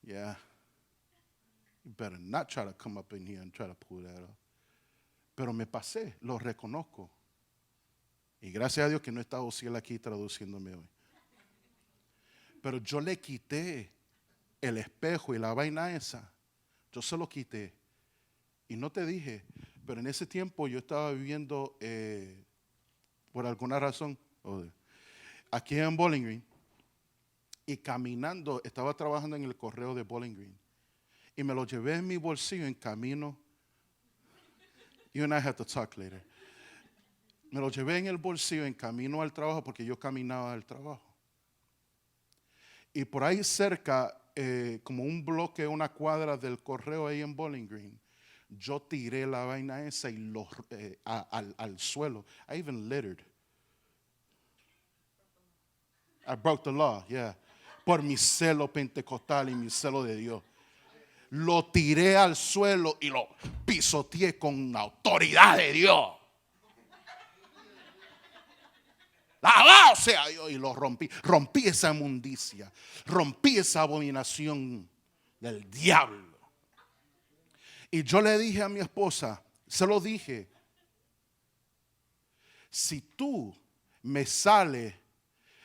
[SPEAKER 1] Yeah. You better not try to come up in here and try to pull that off. Pero me pasé, lo reconozco. Y gracias a Dios que no está Osiel aquí traduciéndome hoy. Pero yo le quité el espejo y la vaina esa. Yo se lo quité. Y no te dije, Pero en ese tiempo yo estaba viviendo, por alguna razón, aquí en Bowling Green. Y caminando, estaba trabajando en el correo de Bowling Green. Y me lo llevé en mi bolsillo en camino. You and I have to talk later. Me lo llevé en el bolsillo en camino al trabajo porque yo caminaba al trabajo. Y por ahí cerca, como un bloque, una cuadra del correo ahí en Bowling Green, yo tiré la vaina esa y al suelo. I even littered. I broke the law, yeah. Por mi celo pentecostal y mi celo de Dios. Lo tiré al suelo y lo pisoteé con la autoridad de Dios. Alabado sea Dios. Y lo rompí. Rompí esa inmundicia. Rompí esa abominación del diablo. Y yo le dije a mi esposa, se lo dije, si tú me sales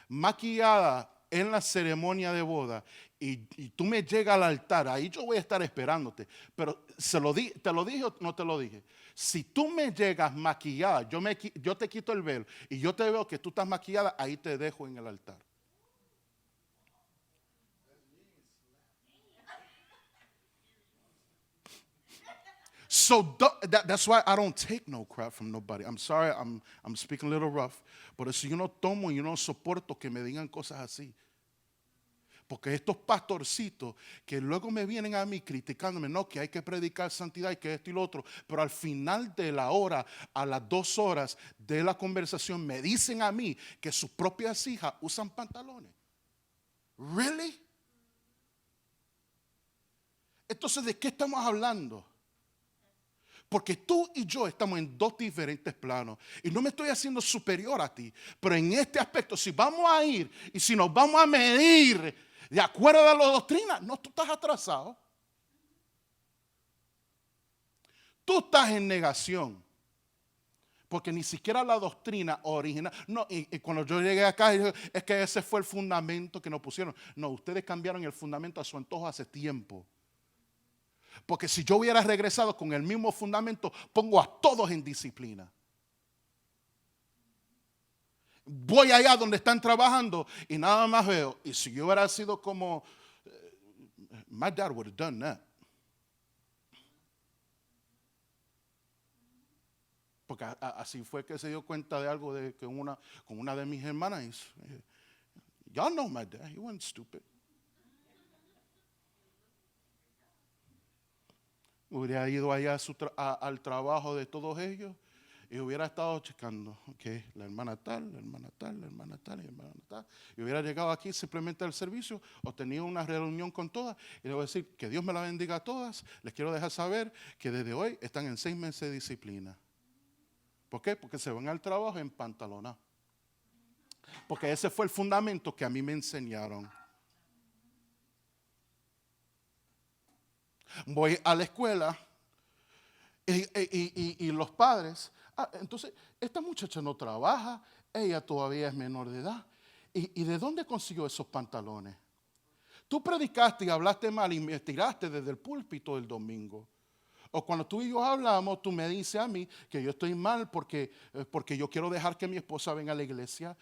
[SPEAKER 1] maquillada en la ceremonia de boda y tú me llegas al altar, ahí yo voy a estar esperándote. Pero ¿te lo dije o no te lo dije? Si tú me llegas maquillada, yo te quito el velo y yo te veo que tú estás maquillada, ahí te dejo en el altar. So that's why I don't take no crap from nobody. I'm sorry, I'm speaking a little rough. Por eso yo no tomo y yo no soporto que me digan cosas así. Porque estos pastorcitos que luego me vienen a mí criticándome, no, que hay que predicar santidad y que esto y lo otro, pero al final de la hora, a las 2 horas de la conversación, me dicen a mí que sus propias hijas usan pantalones. ¿Really? Entonces, ¿de qué estamos hablando? Porque tú y yo estamos en 2 diferentes planos. Y no me estoy haciendo superior a ti. Pero en este aspecto, si vamos a ir y si nos vamos a medir de acuerdo a la doctrina, no, tú estás atrasado. Tú estás en negación. Porque ni siquiera la doctrina original. No, y cuando yo llegué acá, es que ese fue el fundamento que nos pusieron. No, ustedes cambiaron el fundamento a su antojo hace tiempo. Porque si yo hubiera regresado con el mismo fundamento, pongo a todos en disciplina. Voy allá donde están trabajando y nada más veo. Y si yo hubiera sido como, my dad would have done that. Porque así fue que se dio cuenta de algo con una de mis hermanas. Y'all know my dad, he wasn't stupid. Hubiera ido allá al trabajo de todos ellos y hubiera estado checando, ok, la hermana tal, la hermana tal, la hermana tal, la hermana tal. Y hubiera llegado aquí simplemente al servicio o tenido una reunión con todas y le voy a decir que Dios me la bendiga a todas. Les quiero dejar saber que desde hoy están en 6 meses de disciplina. ¿Por qué? Porque se van al trabajo en pantalona. Porque ese fue el fundamento que a mí me enseñaron. Voy a la escuela y los padres, entonces esta muchacha no trabaja, ella todavía es menor de edad. ¿Y de dónde consiguió esos pantalones? Tú predicaste y hablaste mal y me tiraste desde el púlpito el domingo. O cuando tú y yo hablamos, tú me dices a mí que yo estoy mal porque yo quiero dejar que mi esposa venga a la iglesia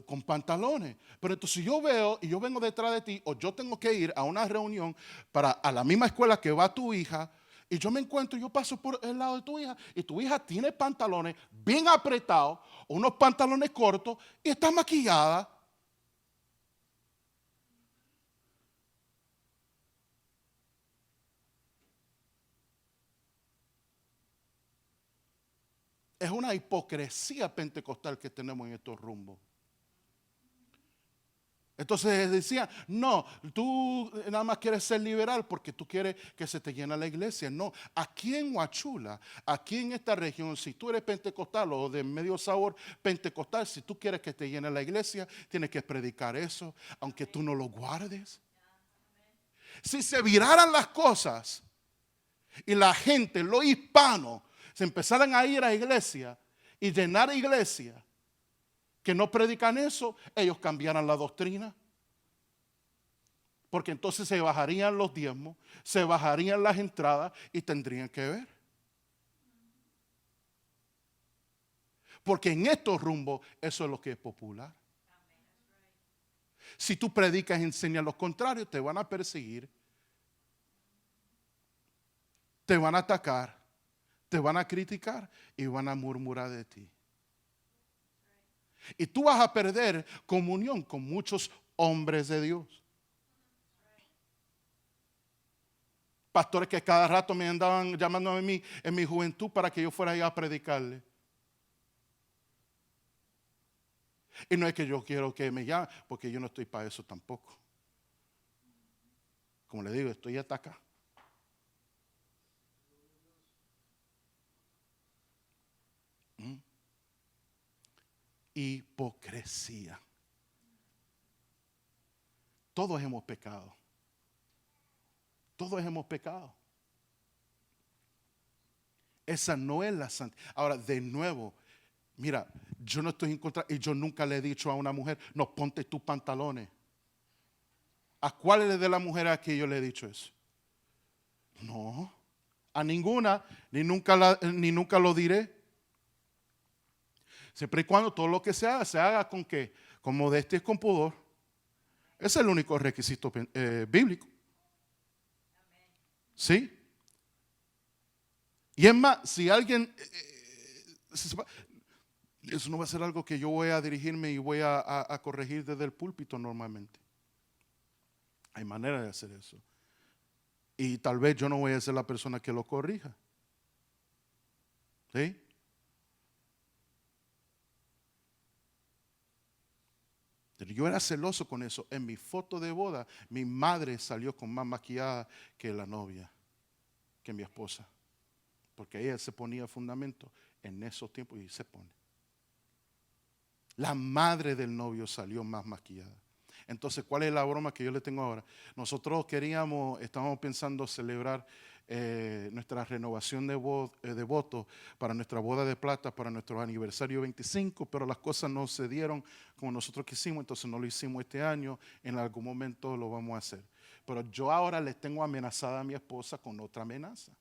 [SPEAKER 1] con pantalones. Pero entonces yo veo y yo vengo detrás de ti o yo tengo que ir a una reunión a la misma escuela que va tu hija y yo me encuentro y yo paso por el lado de tu hija y tu hija tiene pantalones bien apretados, unos pantalones cortos y está maquillada. Es una hipocresía pentecostal que tenemos en estos rumbos. Entonces decían, no, tú nada más quieres ser liberal porque tú quieres que se te llene la iglesia. No, aquí en Huachula, aquí en esta región, si tú eres pentecostal o de medio sabor pentecostal, si tú quieres que te llene la iglesia, tienes que predicar eso, aunque tú no lo guardes. Si se viraran las cosas y la gente, los hispanos, se empezaran a ir a iglesia y llenar iglesia, que no predican eso, ellos cambiaran la doctrina. Porque entonces se bajarían los diezmos, se bajarían las entradas y tendrían que ver. Porque en estos rumbos eso es lo que es popular. Si tú predicas y enseñas lo contrario, te van a perseguir, te van a atacar, te van a criticar y van a murmurar de ti. Y tú vas a perder comunión con muchos hombres de Dios. Pastores que cada rato me andaban llamando a mí en mi juventud para que yo fuera allá a predicarle. Y no es que yo quiero que me llamen, porque yo no estoy para eso tampoco. Como le digo, estoy hasta acá. Hipocresía. Todos hemos pecado. Todos hemos pecado. Esa no es la santidad. Ahora, de nuevo, mira, yo no estoy en contra, y yo nunca le he dicho a una mujer, no, ponte tus pantalones. ¿A cuáles de las mujeres aquí yo le he dicho eso? No, a ninguna, ni nunca lo diré. Siempre y cuando todo lo que se haga con qué, con modestia y con pudor. Ese es el único requisito bíblico. ¿Sí? Y es más, si alguien, eso no va a ser algo que yo voy a dirigirme y voy a corregir desde el púlpito normalmente. Hay manera de hacer eso. Y tal vez yo no voy a ser la persona que lo corrija. ¿Sí? Pero yo era celoso con eso. En mi foto de boda, mi madre salió con más maquillada que la novia, que mi esposa. Porque ella se ponía fundamento en esos tiempos y se pone. La madre del novio salió más maquillada. Entonces, ¿cuál es la broma que yo le tengo ahora? Nosotros estábamos pensando celebrar nuestra renovación de votos para nuestra boda de plata, para nuestro aniversario 25, pero las cosas no se dieron como nosotros quisimos, entonces no lo hicimos este año, en algún momento lo vamos a hacer. Pero yo ahora les tengo amenazada a mi esposa con otra amenaza.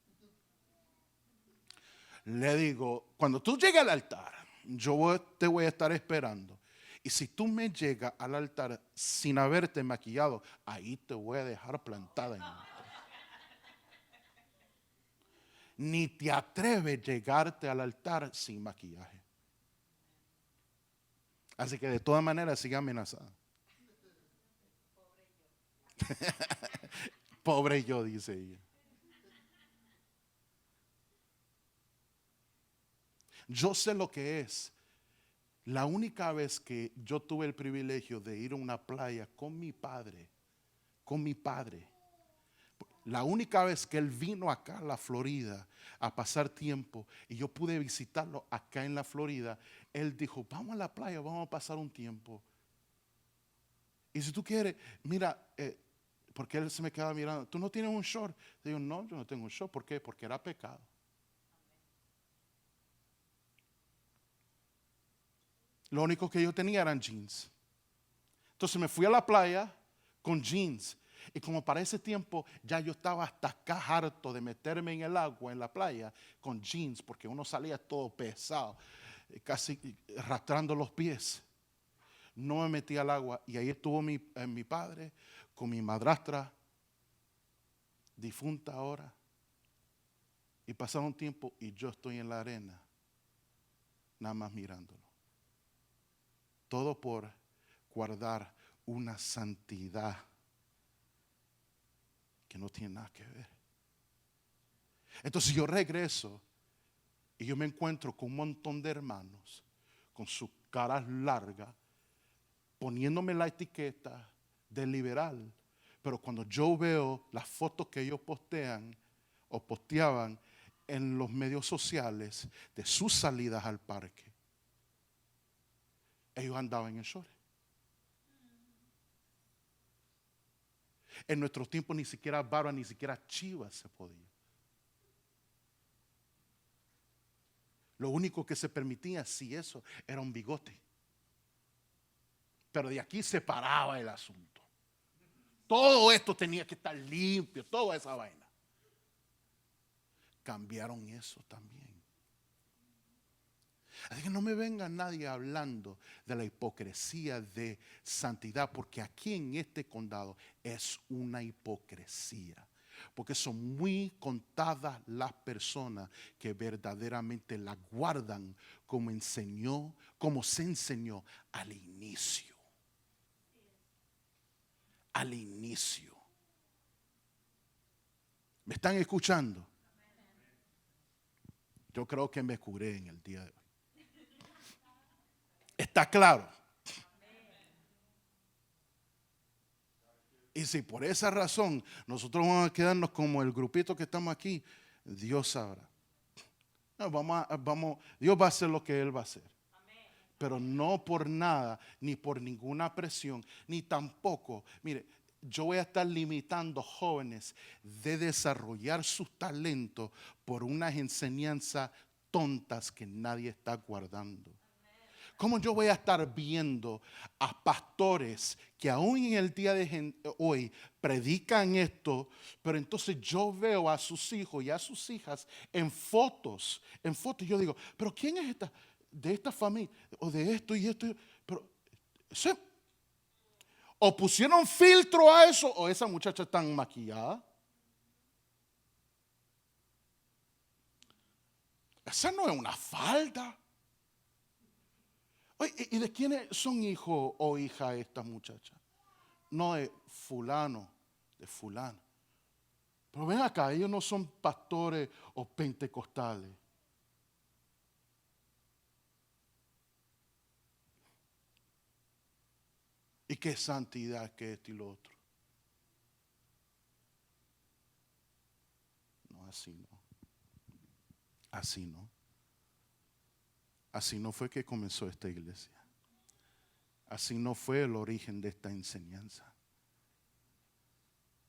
[SPEAKER 1] Le digo, cuando tú llegues al altar, yo te voy a estar esperando. Y si tú me llegas al altar sin haberte maquillado, ahí te voy a dejar plantada en el altar. Ni te atreves a llegarte al altar sin maquillaje. Así que de todas maneras sigue amenazada. Pobre yo, dice ella. Yo sé lo que es. La única vez que yo tuve el privilegio de ir a una playa con mi padre, la única vez que él vino acá a la Florida a pasar tiempo y yo pude visitarlo acá en la Florida, él dijo, vamos a la playa, vamos a pasar un tiempo. Y si tú quieres, mira, porque él se me quedaba mirando, ¿tú no tienes un short? Le digo, no, yo no tengo un short. ¿Por qué? Porque era pecado. Lo único que yo tenía eran jeans. Entonces me fui a la playa con jeans. Y como para ese tiempo ya yo estaba hasta acá harto de meterme en el agua, en la playa, con jeans, porque uno salía todo pesado, casi arrastrando los pies. No me metí al agua y ahí estuvo mi padre con mi madrastra, difunta ahora. Y pasaron un tiempo y yo estoy en la arena, nada más mirándolo. Todo por guardar una santidad que no tiene nada que ver. Entonces yo regreso y yo me encuentro con un montón de hermanos con sus caras largas, poniéndome la etiqueta de liberal. Pero cuando yo veo las fotos que ellos postean o posteaban en los medios sociales de sus salidas al parque, ellos andaban en short. En nuestros tiempos ni siquiera barba, ni siquiera chivas se podía. Lo único que se permitía, si eso, era un bigote. Pero de aquí se paraba el asunto. Todo esto tenía que estar limpio, toda esa vaina. Cambiaron eso también. Así que no me venga nadie hablando de la hipocresía de santidad, porque aquí en este condado es una hipocresía. Porque son muy contadas las personas que verdaderamente la guardan como se enseñó al inicio. Al inicio. ¿Me están escuchando? Yo creo que me curé en el día de hoy. ¿Está claro? Y si por esa razón nosotros vamos a quedarnos como el grupito que estamos aquí, Dios sabrá. No, Dios va a hacer lo que Él va a hacer. Pero no por nada, ni por ninguna presión, ni tampoco, mire, yo voy a estar limitando jóvenes de desarrollar sus talentos por unas enseñanzas tontas que nadie está guardando. ¿Cómo yo voy a estar viendo a pastores que aún en el día de hoy predican esto, pero entonces yo veo a sus hijos y a sus hijas en fotos, y yo digo, pero ¿quién es esta? De esta familia, o de esto y esto, pero ¿sí? O pusieron filtro a eso, o esa muchacha está maquillada. Esa no es una falda. Oye, ¿y de quiénes son hijos o hija estas muchachas? No de fulano, de fulano. Pero ven acá, ellos no son pastores o pentecostales. ¿Y qué santidad que esto y lo otro? No, así no. Así no. Así no fue que comenzó esta iglesia. Así no fue el origen de esta enseñanza.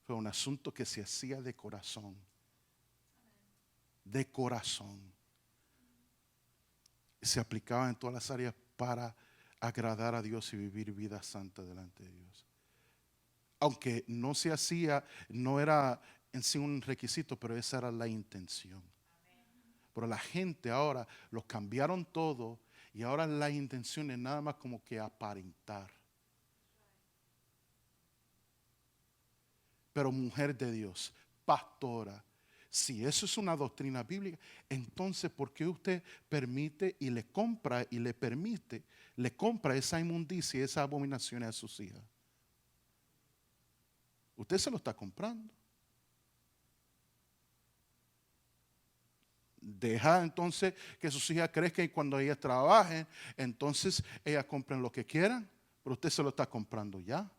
[SPEAKER 1] Fue un asunto que se hacía de corazón. De corazón. Se aplicaba en todas las áreas para agradar a Dios y vivir vida santa delante de Dios. Aunque no se hacía, no era en sí un requisito, pero esa era la intención. Pero la gente ahora los cambiaron todo y ahora la intención es nada más como que aparentar. Pero mujer de Dios, pastora, si eso es una doctrina bíblica, entonces ¿por qué usted permite y le compra y le permite, le compra esa inmundicia y esas abominaciones a sus hijas? Usted se lo está comprando. Deja entonces que sus hijas crezcan y cuando ellas trabajen, entonces ellas compren lo que quieran, pero usted se lo está comprando ya.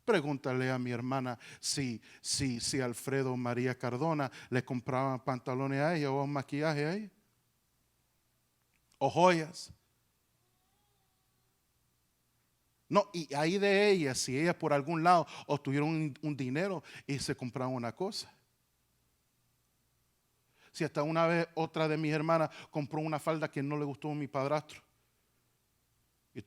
[SPEAKER 1] Pregúntale a mi hermana si Alfredo María Cardona le compraba pantalones a ella o maquillaje a ella. O joyas. No, y ahí de ella, si ellas por algún lado obtuvieron un dinero y se compraron una cosa. Si hasta una vez otra de mis hermanas compró una falda que no le gustó a mi padrastro. Y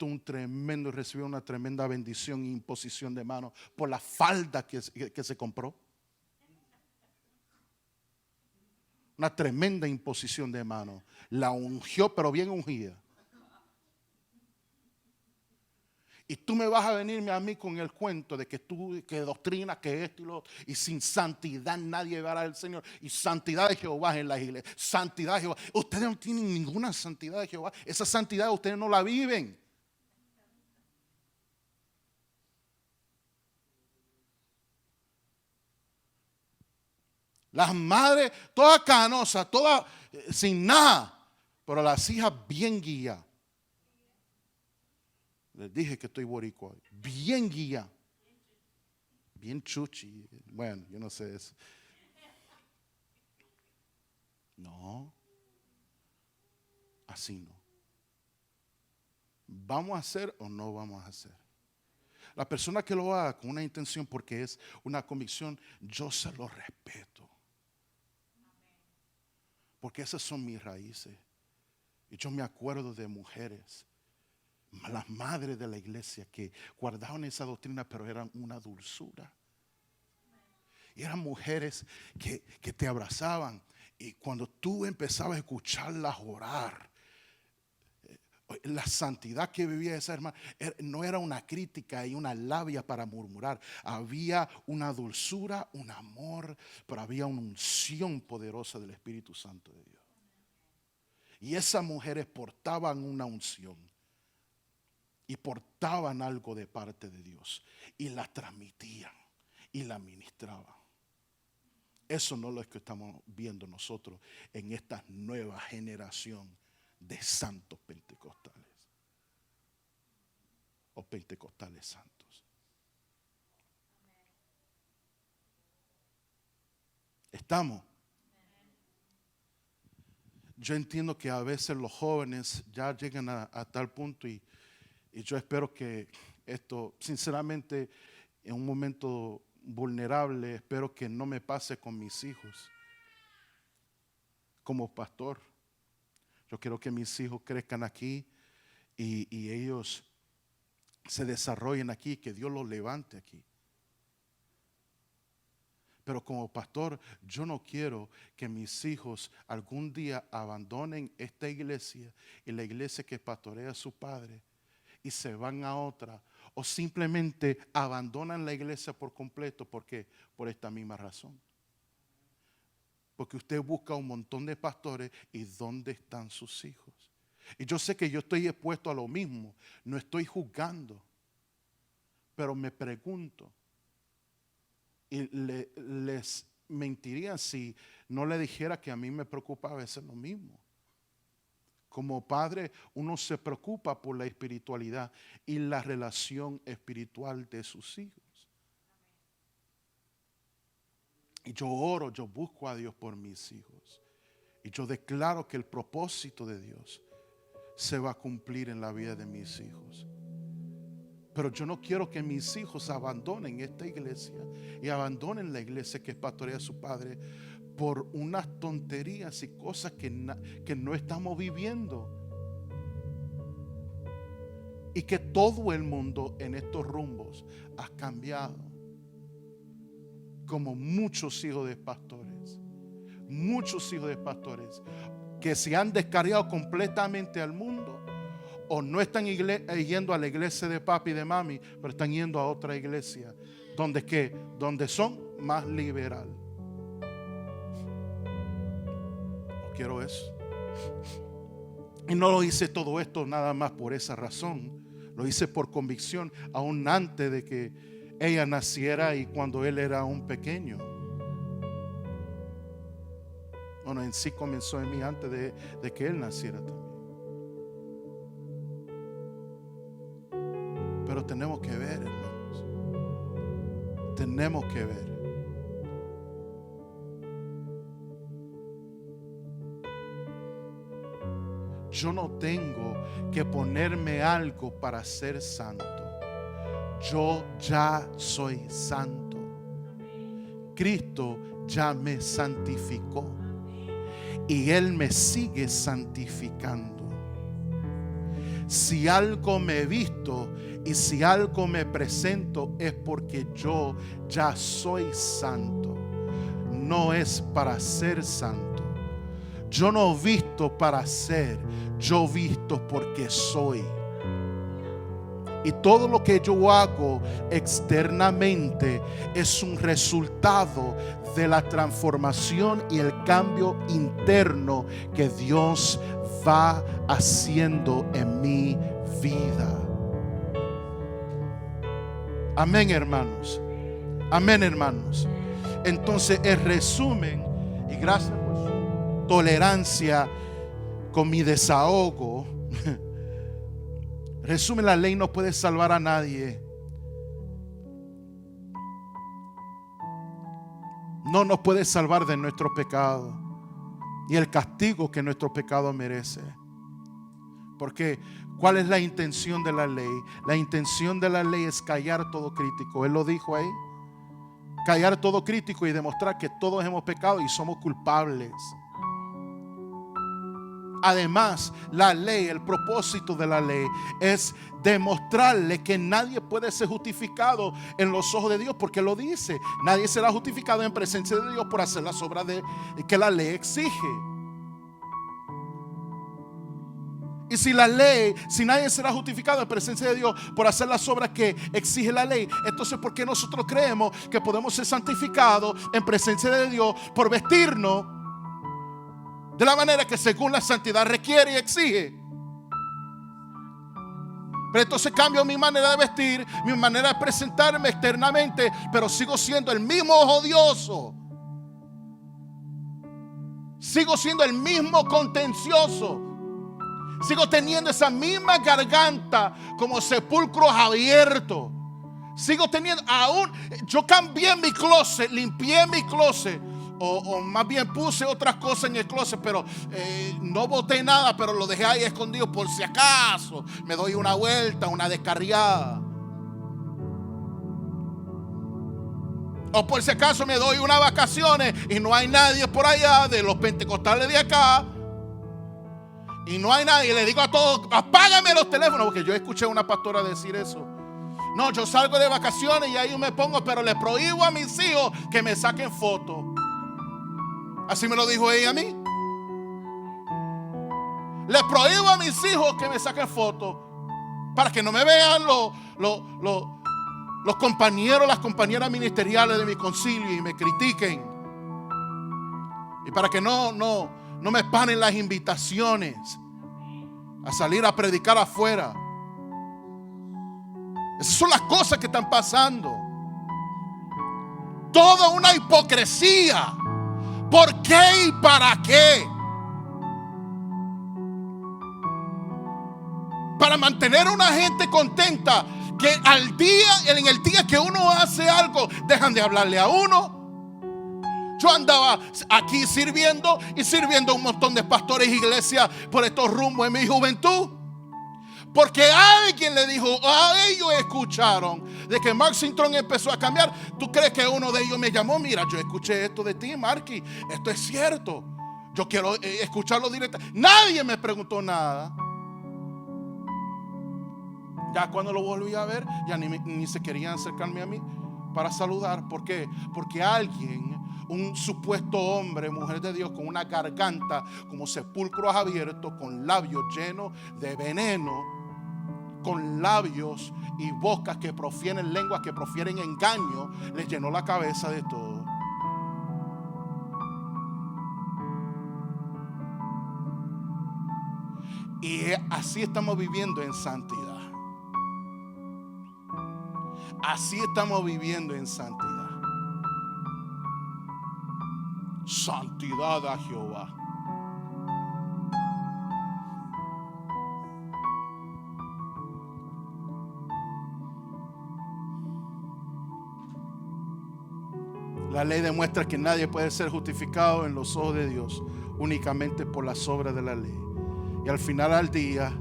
[SPEAKER 1] recibió una tremenda bendición e imposición de manos por la falda que se compró. Una tremenda imposición de manos. La ungió, pero bien ungida. Y tú me vas a venirme a mí con el cuento de que que doctrina, que esto y lo otro. Y sin santidad nadie verá al Señor. Y santidad de Jehová en la iglesia. Santidad de Jehová. Ustedes no tienen ninguna santidad de Jehová. Esa santidad ustedes no la viven. Las madres, todas canosas, todas sin nada. Pero las hijas bien guías. Les dije que estoy boricua. Bien guía. Bien chuchi. Bueno, yo no sé eso. No. Así no. ¿Vamos a hacer o no vamos a hacer? La persona que lo haga con una intención porque es una convicción, yo se lo respeto. Porque esas son mis raíces. Y yo me acuerdo de mujeres, las madres de la iglesia que guardaban esa doctrina, pero eran una dulzura. Y eran mujeres que te abrazaban Y cuando tú empezabas a escucharlas orar, la santidad que vivía esa hermana no era una crítica y una labia para murmurar. Había una dulzura, un amor, pero había una unción poderosa del Espíritu Santo de Dios. Y esas mujeres portaban una unción y portaban algo de parte de Dios y la transmitían y la ministraban. Eso no es lo que estamos viendo nosotros en esta nueva generación de santos pentecostales o pentecostales santos. ¿Estamos? Yo entiendo que a veces los jóvenes ya llegan a tal punto y yo espero que esto, sinceramente, en un momento vulnerable, espero que no me pase con mis hijos. Como pastor, yo quiero que mis hijos crezcan aquí y ellos se desarrollen aquí, que Dios los levante aquí. Pero como pastor, yo no quiero que mis hijos algún día abandonen esta iglesia y la iglesia que pastorea a su padre y se van a otra, o simplemente abandonan la iglesia por completo. Porque por esta misma razón. Porque usted busca un montón de pastores y ¿dónde están sus hijos? Y yo sé que yo estoy expuesto a lo mismo, no estoy juzgando, pero me pregunto, y les mentiría si no le dijera que a mí me preocupa a veces lo mismo. Como padre, uno se preocupa por la espiritualidad y la relación espiritual de sus hijos. Y yo oro, yo busco a Dios por mis hijos. Y yo declaro que el propósito de Dios se va a cumplir en la vida de mis hijos. Pero yo no quiero que mis hijos abandonen esta iglesia y abandonen la iglesia que pastorea su padre por unas tonterías y cosas que no estamos viviendo. Y que todo el mundo en estos rumbos ha cambiado. Como muchos hijos de pastores. Muchos hijos de pastores que se han descarriado completamente al mundo. O no están yendo a la iglesia de papi y de mami, pero están yendo a otra iglesia. Donde son más liberal. No quiero eso. Y no lo hice todo esto nada más por esa razón. Lo hice por convicción, aún antes de que ella naciera y cuando él era un pequeño. Bueno, en sí comenzó en mí antes de que él naciera también. Pero tenemos que ver, hermanos. Tenemos que ver. Yo no tengo que ponerme algo para ser santo. Yo ya soy santo. Cristo ya me santificó. Y Él me sigue santificando. Si algo me he visto y si algo me presento es porque yo ya soy santo. No es para ser santo. Yo no visto para ser, yo visto porque soy. Y todo lo que yo hago externamente es un resultado de la transformación y el cambio interno que Dios va haciendo en mi vida. Amén, hermanos. Amén, hermanos. Entonces, el resumen, y gracias por su tolerancia con mi desahogo. Resumen, la ley no puede salvar a nadie. No nos puede salvar de nuestro pecado y el castigo que nuestro pecado merece. Porque ¿cuál es la intención de la ley? La intención de la ley es callar todo crítico. Él lo dijo ahí. Callar todo crítico y demostrar que todos hemos pecado y somos culpables. Además, la ley, el propósito de la ley es demostrarle que nadie puede ser justificado en los ojos de Dios, porque lo dice: nadie será justificado en presencia de Dios por hacer las obras que la ley exige. Y si nadie será justificado en presencia de Dios por hacer las obras que exige la ley, entonces ¿por qué nosotros creemos que podemos ser santificados en presencia de Dios por vestirnos de la manera que según la santidad requiere y exige? Pero entonces cambio mi manera de vestir, mi manera de presentarme externamente, pero sigo siendo el mismo odioso, sigo siendo el mismo contencioso, sigo teniendo esa misma garganta como sepulcros abiertos. Sigo teniendo aún. Yo cambié mi closet, limpié mi closet, o más bien puse otras cosas en el closet, pero no boté nada, pero lo dejé ahí escondido por si acaso me doy una vuelta, una descarriada, o por si acaso me doy unas vacaciones y no hay nadie por allá de los pentecostales de acá, y no hay nadie. Le digo a todos: apágame los teléfonos, porque yo escuché a una pastora decir eso. No, yo salgo de vacaciones y ahí me pongo, pero le prohíbo a mis hijos que me saquen fotos. Así me lo dijo ella a mí. Le prohíbo a mis hijos que me saquen fotos para que no me vean los compañeros, las compañeras ministeriales de mi concilio y me critiquen. Y para que no me panen las invitaciones a salir a predicar afuera. Esas son las cosas que están pasando. Toda una hipocresía. ¿Por qué y para qué? Para mantener a una gente contenta, que en el día que uno hace algo, dejan de hablarle a uno. Yo andaba aquí sirviendo a un montón de pastores e iglesias por estos rumbos en mi juventud, porque alguien le dijo, ellos escucharon de que Mark Sintron empezó a cambiar. ¿Tú crees que uno de ellos me llamó? Mira, yo escuché esto de ti, Marky, esto es cierto, yo quiero escucharlo directamente. Nadie me preguntó nada. Ya cuando lo volví a ver, ya ni se querían acercarme a mí para saludar. ¿Por qué? Porque alguien, un supuesto hombre, mujer de Dios, con una garganta como sepulcros abiertos, con labios llenos de veneno, con labios y bocas que profieren lenguas, que profieren engaño, les llenó la cabeza de todo. Y así estamos viviendo en santidad. Así estamos viviendo en santidad. Santidad a Jehová. La ley demuestra que nadie puede ser justificado en los ojos de Dios únicamente por las obras de la ley. Y al final del día,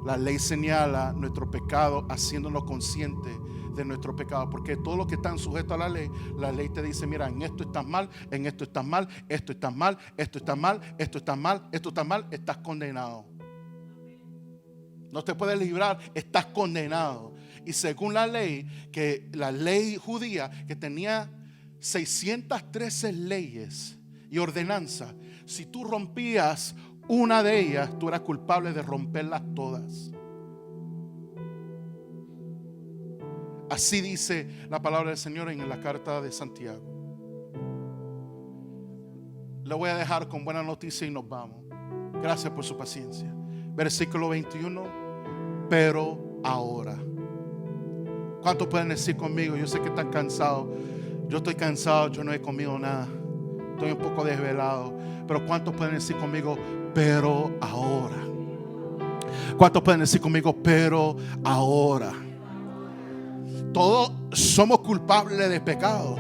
[SPEAKER 1] la ley señala nuestro pecado, haciéndonos conscientes de nuestro pecado, porque todos los que están sujetos a la ley te dice: mira, en esto estás mal, en esto estás mal, esto está mal, esto está mal, esto está mal, esto está mal, estás condenado. No te puedes librar, estás condenado. Y según la ley judía, que tenía 613 leyes y ordenanzas, si tú rompías una de ellas, tú eras culpable de romperlas todas. Así dice la palabra del Señor en la carta de Santiago. Le voy a dejar con buena noticia y nos vamos. Gracias por su paciencia. Versículo 21. Pero ahora. ¿Cuántos pueden decir conmigo? Yo sé que están cansados. Yo estoy cansado, yo no he comido nada. Estoy un poco desvelado. Pero ¿cuántos pueden decir conmigo? Pero ahora. ¿Cuántos pueden decir conmigo? Pero ahora. Todos somos culpables de pecado.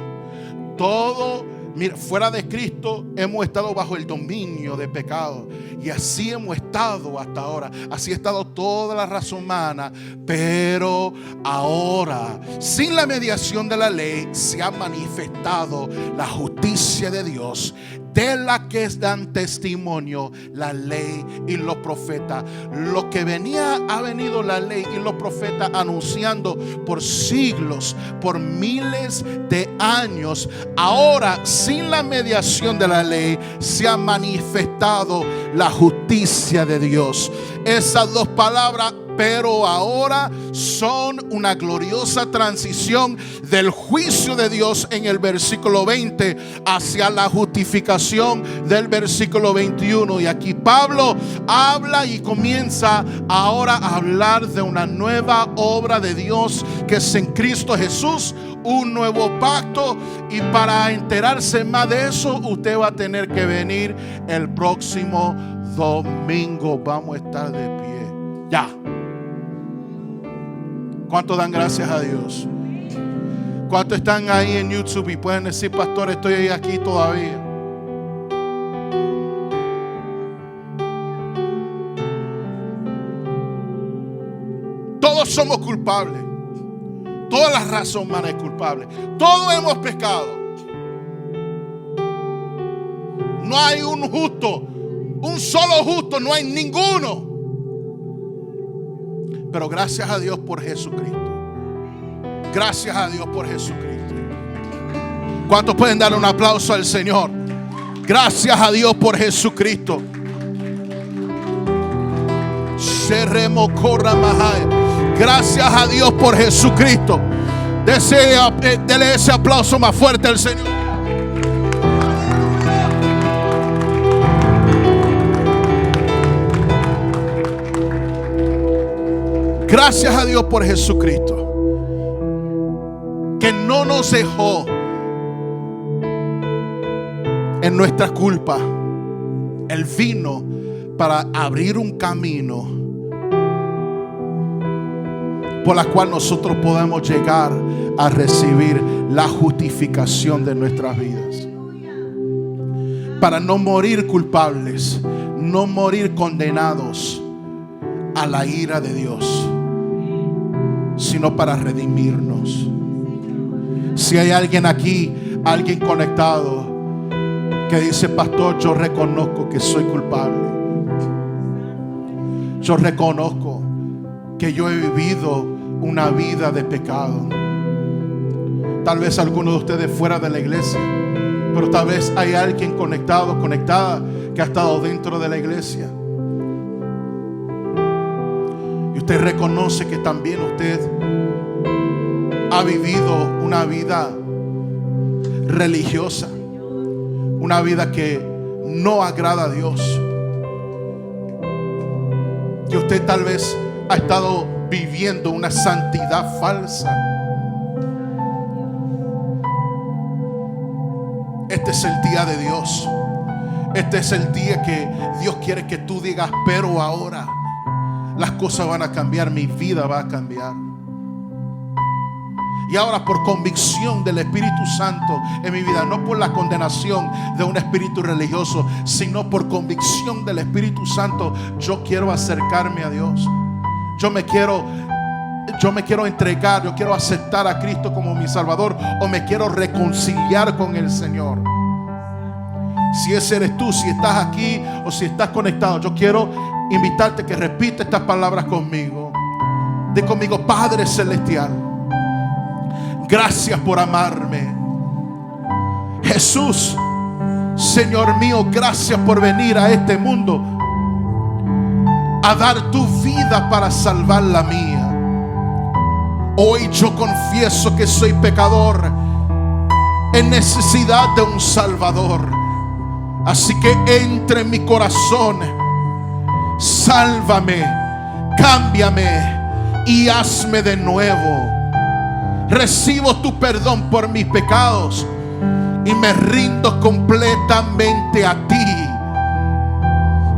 [SPEAKER 1] Todos, mira, fuera de Cristo hemos estado bajo el dominio de pecado. Y así hemos estado hasta ahora. Así ha estado toda la raza humana. Pero ahora, sin la mediación de la ley, se ha manifestado la justicia de Dios de la que dan testimonio la ley y los profetas. Lo que ha venido la ley y los profetas anunciando por siglos, por miles de años, ahora sin la mediación de la ley se ha manifestado la justicia de Dios. Esas dos palabras, pero ahora, son una gloriosa transición del juicio de Dios en el versículo 20 hacia la justificación del versículo 21. Y aquí Pablo habla y comienza ahora a hablar de una nueva obra de Dios que es en Cristo Jesús, un nuevo pacto. Y para enterarse más de eso, usted va a tener que venir el próximo domingo. Vamos a estar de pie ya. ¿Cuántos dan gracias a Dios? ¿Cuántos están ahí en YouTube y pueden decir: pastor, estoy aquí todavía? Todos somos culpables. Toda la raza humana es culpable. Todos hemos pecado. No hay un justo, un solo justo, no hay ninguno. Pero gracias a Dios por Jesucristo. Gracias a Dios por Jesucristo. ¿Cuántos pueden darle un aplauso al Señor? Gracias a Dios por Jesucristo. Gracias a Dios por Jesucristo. Dele ese aplauso más fuerte al Señor. Gracias a Dios por Jesucristo, que no nos dejó en nuestra culpa. Él vino para abrir un camino por la cual nosotros podemos llegar a recibir la justificación de nuestras vidas, para no morir culpables, no morir condenados a la ira de Dios, sino para redimirnos. Si hay alguien aquí, alguien conectado, que dice: pastor, yo reconozco que soy culpable. Yo reconozco que yo he vivido una vida de pecado. Tal vez alguno de ustedes fuera de la iglesia, pero tal vez hay alguien conectado, conectada, que ha estado dentro de la iglesia. Y usted reconoce que también usted ha vivido una vida religiosa, una vida que no agrada a Dios, que usted tal vez ha estado viviendo una santidad falsa. Este es el día de Dios. Este es el día que Dios quiere que tú digas: pero ahora las cosas van a cambiar, mi vida va a cambiar. Y ahora, por convicción del Espíritu Santo en mi vida, no por la condenación de un espíritu religioso, sino por convicción del Espíritu Santo, yo quiero acercarme a Dios. Yo me quiero entregar, yo quiero aceptar a Cristo como mi Salvador, o me quiero reconciliar con el Señor. Si ese eres tú, si estás aquí o si estás conectado, yo quiero invitarte a que repita estas palabras conmigo. Di conmigo: Padre Celestial, gracias por amarme. Jesús, Señor mío, gracias por venir a este mundo a dar tu vida para salvar la mía. Hoy yo confieso que soy pecador en necesidad de un Salvador. Así que entra en mi corazón, sálvame, cámbiame y hazme de nuevo. Recibo tu perdón por mis pecados y me rindo completamente a ti.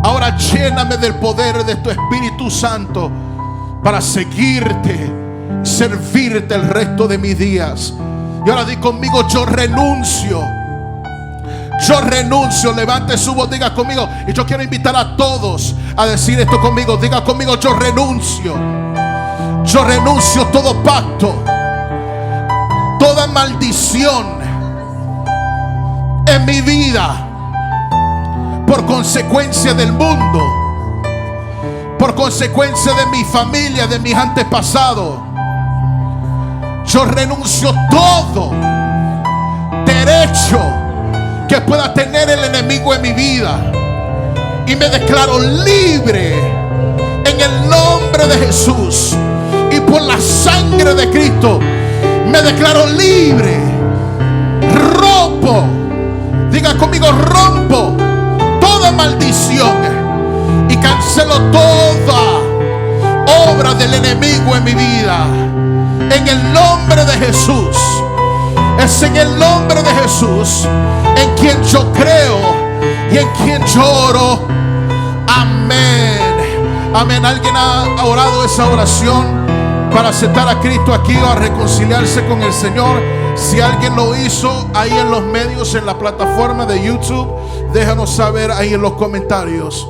[SPEAKER 1] Ahora lléname del poder de tu Espíritu Santo para seguirte, servirte el resto de mis días. Y ahora di conmigo: yo renuncio. Yo renuncio. Levante su voz, diga conmigo. Y yo quiero invitar a todos a decir esto conmigo. Diga conmigo: yo renuncio. Yo renuncio todo pacto, toda maldición en mi vida. por consecuencia del mundo, por consecuencia de mi familia, de mis antepasados. Yo renuncio todo derecho que pueda tener el enemigo en mi vida y me declaro libre en el nombre de Jesús. Y por la sangre de Cristo me declaro libre. Rompo, diga conmigo, rompo toda maldición y cancelo toda obra del enemigo en mi vida, en el nombre de Jesús. Es en el nombre de Jesús en quien yo creo y en quien yo oro. Amén. Amén. ¿Alguien ha orado esa oración para aceptar a Cristo aquí o a reconciliarse con el Señor? Si alguien lo hizo ahí en los medios, en la plataforma de YouTube, déjanos saber ahí en los comentarios.